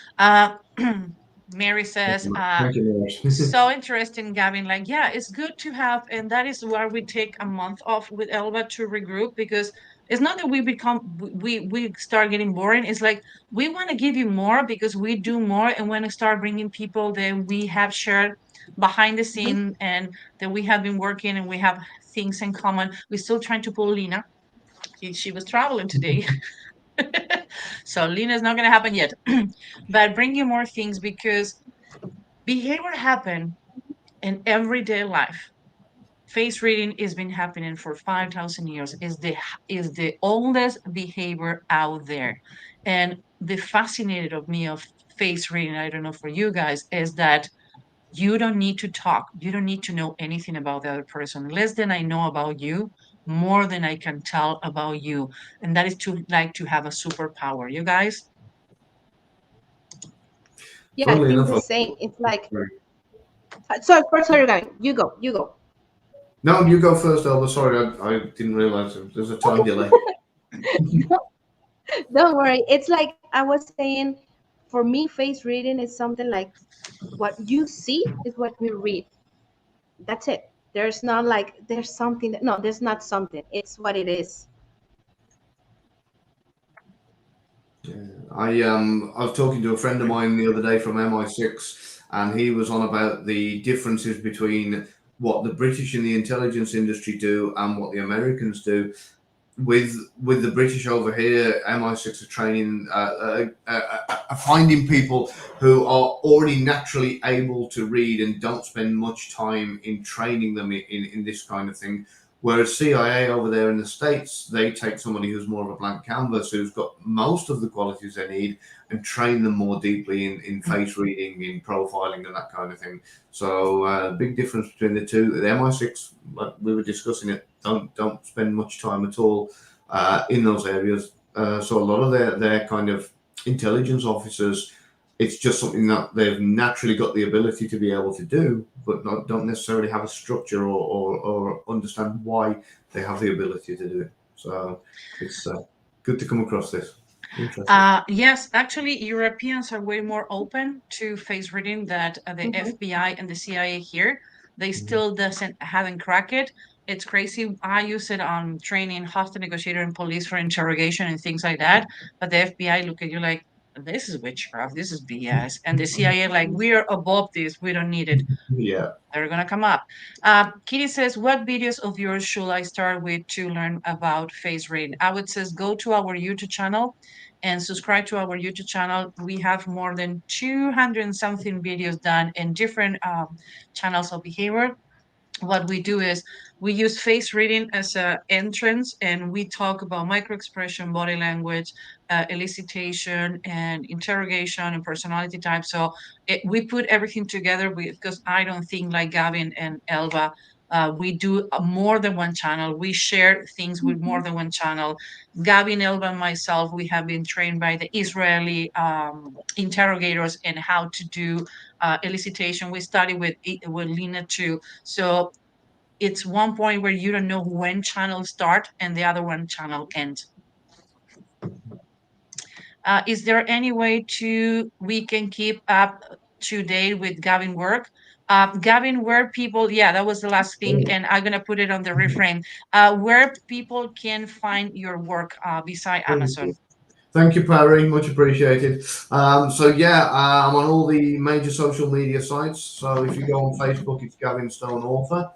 Mary says, Thank you, Mary. so interesting, Gavin. Like, yeah, it's good to have, and that is where we take a month off with Elba to regroup because it's not that we start getting boring. It's like we want to give you more because we do more and want to start bringing people that we have shared behind the Mhm. scene and that we have been working and we have things in common. We're still trying to pull Lena. She was traveling today. So Lena is not going to happen yet, but bring you more things because behavior happen in everyday life. Face reading has been happening for 5,000 years. Is the oldest behavior out there, and the fascinated of me of face reading, I don't know for you guys, is that you don't need to talk. You don't need to know anything about the other person. Less than I know about you, more than I can tell about you. And that is to like to have a superpower. You guys, Yeah, I Funnily think enough, the same. It's like, sorry, first, sorry, Gavin. You go, you go. no, you go first, Elba. Sorry, I didn't realize there's a time delay. Don't worry. It's like I was saying, for me, face reading is something like what you see is what we read. That's it. There's not like there's something that, no, there's not something. It's what it is. I was talking to a friend of mine the other day from MI6, and he was on about the differences between what the British in the intelligence industry do and what the Americans do. With the British over here, MI6 are training, finding people who are already naturally able to read and don't spend much time in training them in this kind of thing. Whereas CIA over there in the States, they take somebody who's more of a blank canvas, who's got most of the qualities they need, and train them more deeply in face reading, in profiling, and that kind of thing. So, big difference between the two. The MI6, like we were discussing it, don't spend much time at all in those areas. So a lot of their kind of intelligence officers, it's just something that they've naturally got the ability to be able to do, but don't necessarily have a structure or understand why they have the ability to do it. So it's good to come across this. Interesting. Yes, actually, Europeans are way more open to face reading than the Hmm. FBI and the CIA here. They Mhm. still doesn't haven't cracked it. It's crazy. I use it on training hostage negotiator and police for interrogation and things like that. But the FBI look at you like this is witchcraft, this is BS. And the CIA, like, we're above this, we don't need it. Yeah. They're gonna come up. Kitty says, "What videos of yours should I start with to learn about face reading?" I would say go to our YouTube channel and subscribe to our YouTube channel. We have more than 200 and something videos done in different channels of behavior. What we do is we use face reading as a entrance, and we talk about micro expression, body language, elicitation, and interrogation and personality type. So we put everything together because I don't think like Gavin and Elba. We do more than one channel. We share things with more than one channel. Gavin, Elba, and myself, we have been trained by the Israeli interrogators in how to do elicitation. We study with Lina too. So it's one point where you don't know when channel start and the other one channel end. Is there any way to we can keep up to date with Gavin work? Gavin, where people, yeah, that was the last thing, and I'm gonna put it on the reframe. Where people can find your work beside Amazon. Thank you, Parry. Much appreciated. So yeah, I'm on all the major social media sites. So if you go on Facebook, it's Gavin Stone Author.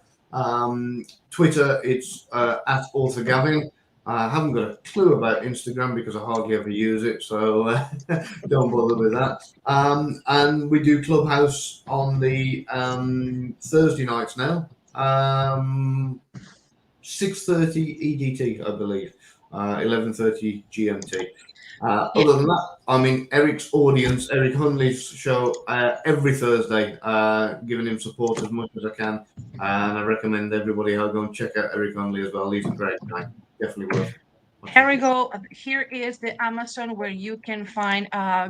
Twitter, it's at Author Gavin. I haven't got a clue about Instagram because I hardly ever use it, so don't bother with that. And we do Clubhouse on the Thursday nights now, 6:30 EDT, I believe, 11:30 GMT. Yeah. Other than that, I mean, Eric's audience, Eric Hunley's show, every Thursday, giving him support as much as I can. And I recommend everybody go and check out Eric Hunley as well. He's a great guy. Definitely worth Here watching. we go. Here is the Amazon where you can find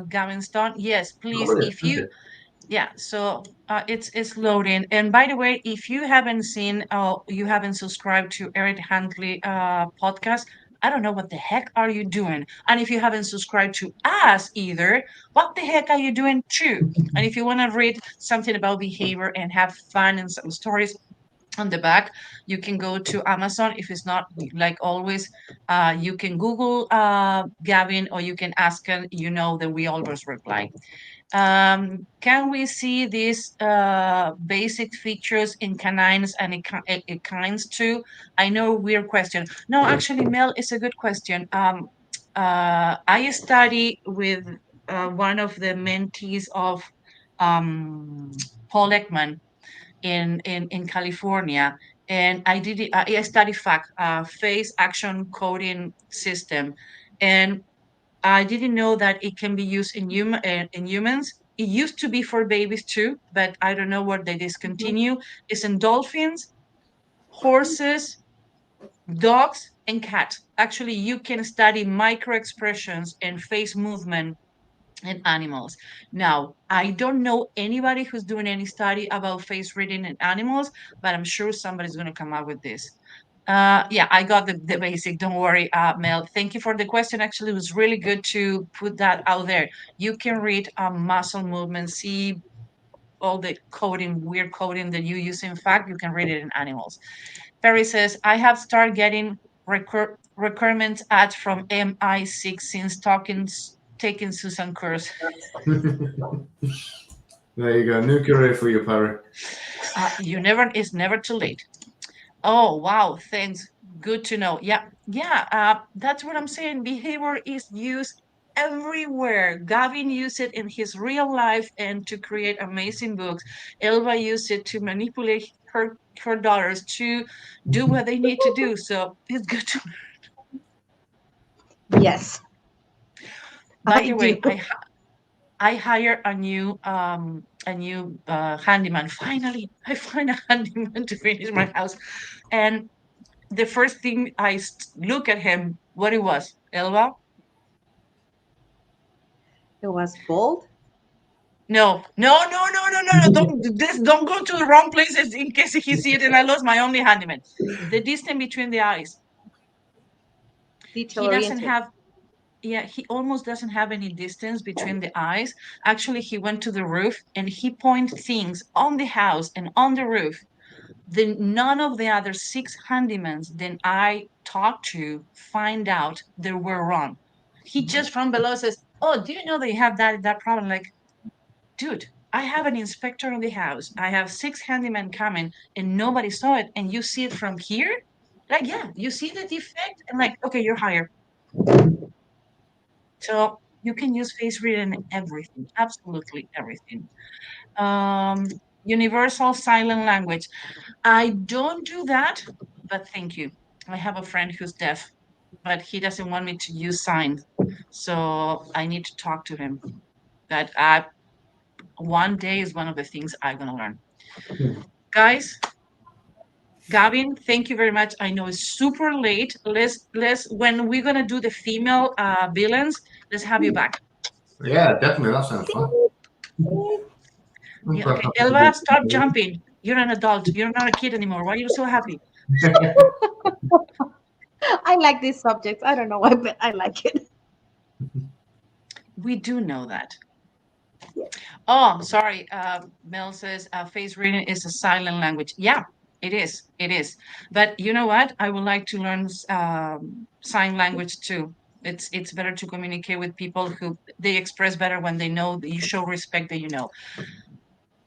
Gavin Stone. Yes, Oh, please. brilliant. If Thank you you. Yeah, so it's loading. And by the way, if you haven't seen, you haven't subscribed to Eric Huntley podcast, I don't know what the heck are you doing. And if you haven't subscribed to us either, what the heck are you doing too? And if you want to read something about behavior and have fun and some stories on the back, you can go to Amazon. If it's not like always, you can Google Gavin, or you can ask him. You know that we always reply. Can we see these basic features in canines and equines too? I know, weird question. No, actually, Mel, it's a good question. I study with one of the mentees of um, Paul Ekman in California, and I study FAC, face action coding system, and I didn't know that it can be used in humans. It used to be for babies too, but I don't know what they discontinue. It's in dolphins, horses, dogs, and cats. Actually, you can study micro expressions and face movement in animals. Now, I don't know anybody who's doing any study about face reading in animals, but I'm sure somebody's going to come up with this. Yeah, I got the basic. Don't worry, Mel. Thank you for the question. Actually, it was really good to put that out there. You can read muscle movement, see all the coding, weird coding that you use. In fact, you can read it in animals. Perry says, I have started getting recurrent ads from MI6 since taking Susan course. There you go. New career for you, Parry. It's never too late. Oh, wow. Thanks. Good to know. Yeah. Yeah. That's what I'm saying. Behavior is used everywhere. Gavin used it in his real life and to create amazing books. Elva used it to manipulate her daughters to do what they need to do. So it's good to. Yes, By I the do. way, I hire a new handyman. Finally, I find a handyman to finish my house, and the first thing look at him, what it was, Elba? It was bold. No, no, no, no, no, no, no. Don't go to the wrong places in case he see it and I lost my only handyman. The distance between the eyes. Detail He doesn't oriented. have, yeah, he almost doesn't have any distance between the eyes. Actually, he went to the roof and he pointed things on the house and on the roof. Then none of the other six handymans that I talked to find out they were wrong. He just from below says, oh, do you know that you have that problem? Like, dude, I have an inspector in the house. I have 6 handymen coming, and nobody saw it, and you see it from here. Like, yeah, you see the defect, and like, okay, you're hired. So you can use face reading in everything, absolutely everything. Um, Universal Silent Language. I don't do that, but thank you. I have a friend who's deaf, but he doesn't want me to use signs. So I need to talk to him. That one day is one of the things I'm gonna learn. Guys, Gavin, thank you very much. I know it's super late. Let's when we're gonna do the female villains, let's have you back. Yeah, definitely. That sounds fun. Yeah, okay. Elva, stop jumping. You're an adult. You're not a kid anymore. Why are you so happy? I like this subject. I don't know why, but I like it. We do know that. Oh, sorry. Mel says face reading is a silent language. Yeah, it is. It is. But you know what? I would like to learn sign language too. It's better to communicate with people who they express better when they know that you show respect that you know.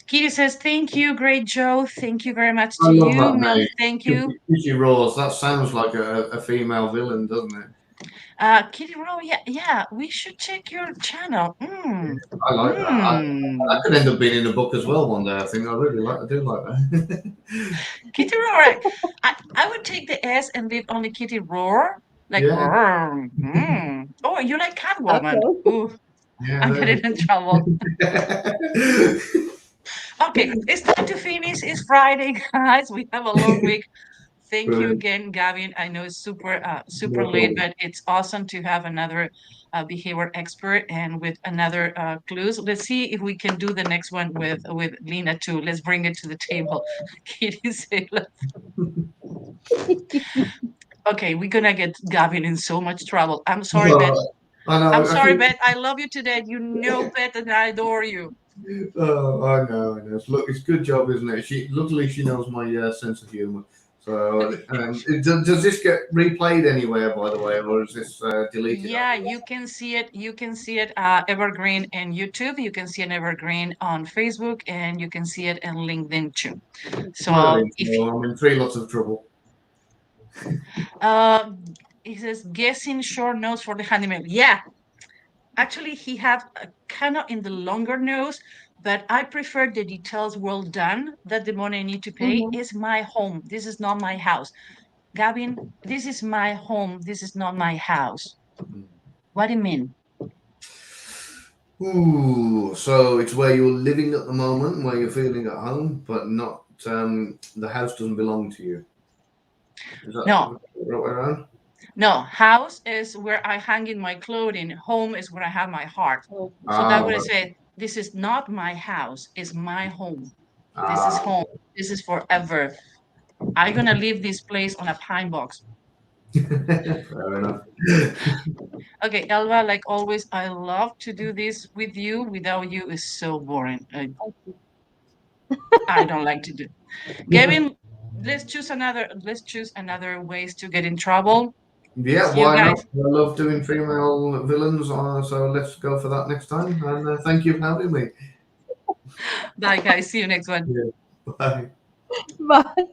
Kitty says, thank you, great Joe. Thank you very much I to love you. that Mel, name. thank you. Kitty Rose. That sounds like a female villain, doesn't it? Kitty Rowe, yeah, yeah, we should check your channel. I like that. That Mm. could end up being in a book as well one day. I think I do like that. Kitty Roar. Right. I would take the S and leave only Kitty Roar. Like, Yeah, roar. Oh, you like Catwoman. Okay. Ooh, yeah. I'm There getting in trouble. we Okay, it's time to finish. It's Friday, guys. We have a long week. Thank you Brilliant. again, Gavin. I know it's super No late, problem. but it's awesome to have another behavior expert and with another clues. Let's see if we can do the next one with Lena too. Let's bring it to the table. Kitty Sailor. Okay, we're gonna get Gavin in so much trouble. I'm sorry, Bet. I I'm know. I sorry, think. Bet. I love you today. You know, Bet, and I adore you. Oh, I know. I know. Look, it's a good job, isn't it? Luckily, she knows my sense of humour. So, does this get replayed anywhere, by the way, or is this deleted? Yeah, you can see it. You can see it evergreen in YouTube. You can see an evergreen on Facebook, and you can see it in LinkedIn too. So Brilliant. if Well, I'm in three lots of trouble. uh, he says guessing short nose for the handyman. Yeah, actually, he have a kind of in the longer nose, but I prefer the details well done. That the money I need to pay Mm-hmm. is my home. This is not my house. Gavin, this is my home. This is not my house. What do you mean? Ooh, so it's where you're living at the moment, where you're feeling at home, but not the house doesn't belong to you. Is that No, the right way around? no. House is where I hang in my clothing. Home is where I have my heart. Oh, So that would I Right. say, this is not my house. It's my home. This is Ah, home. This is forever. I'm gonna leave this place on a pine box. fair enough. Okay, Elva, like always, I love to do this with you. Without you is so boring. I don't like to do. Gavin, let's choose another ways to get in trouble. Yeah, See you why not? guys. I love doing female villains, so let's go for that next time. And thank you for having me. Bye guys. See you next one. Yeah. Bye. bye.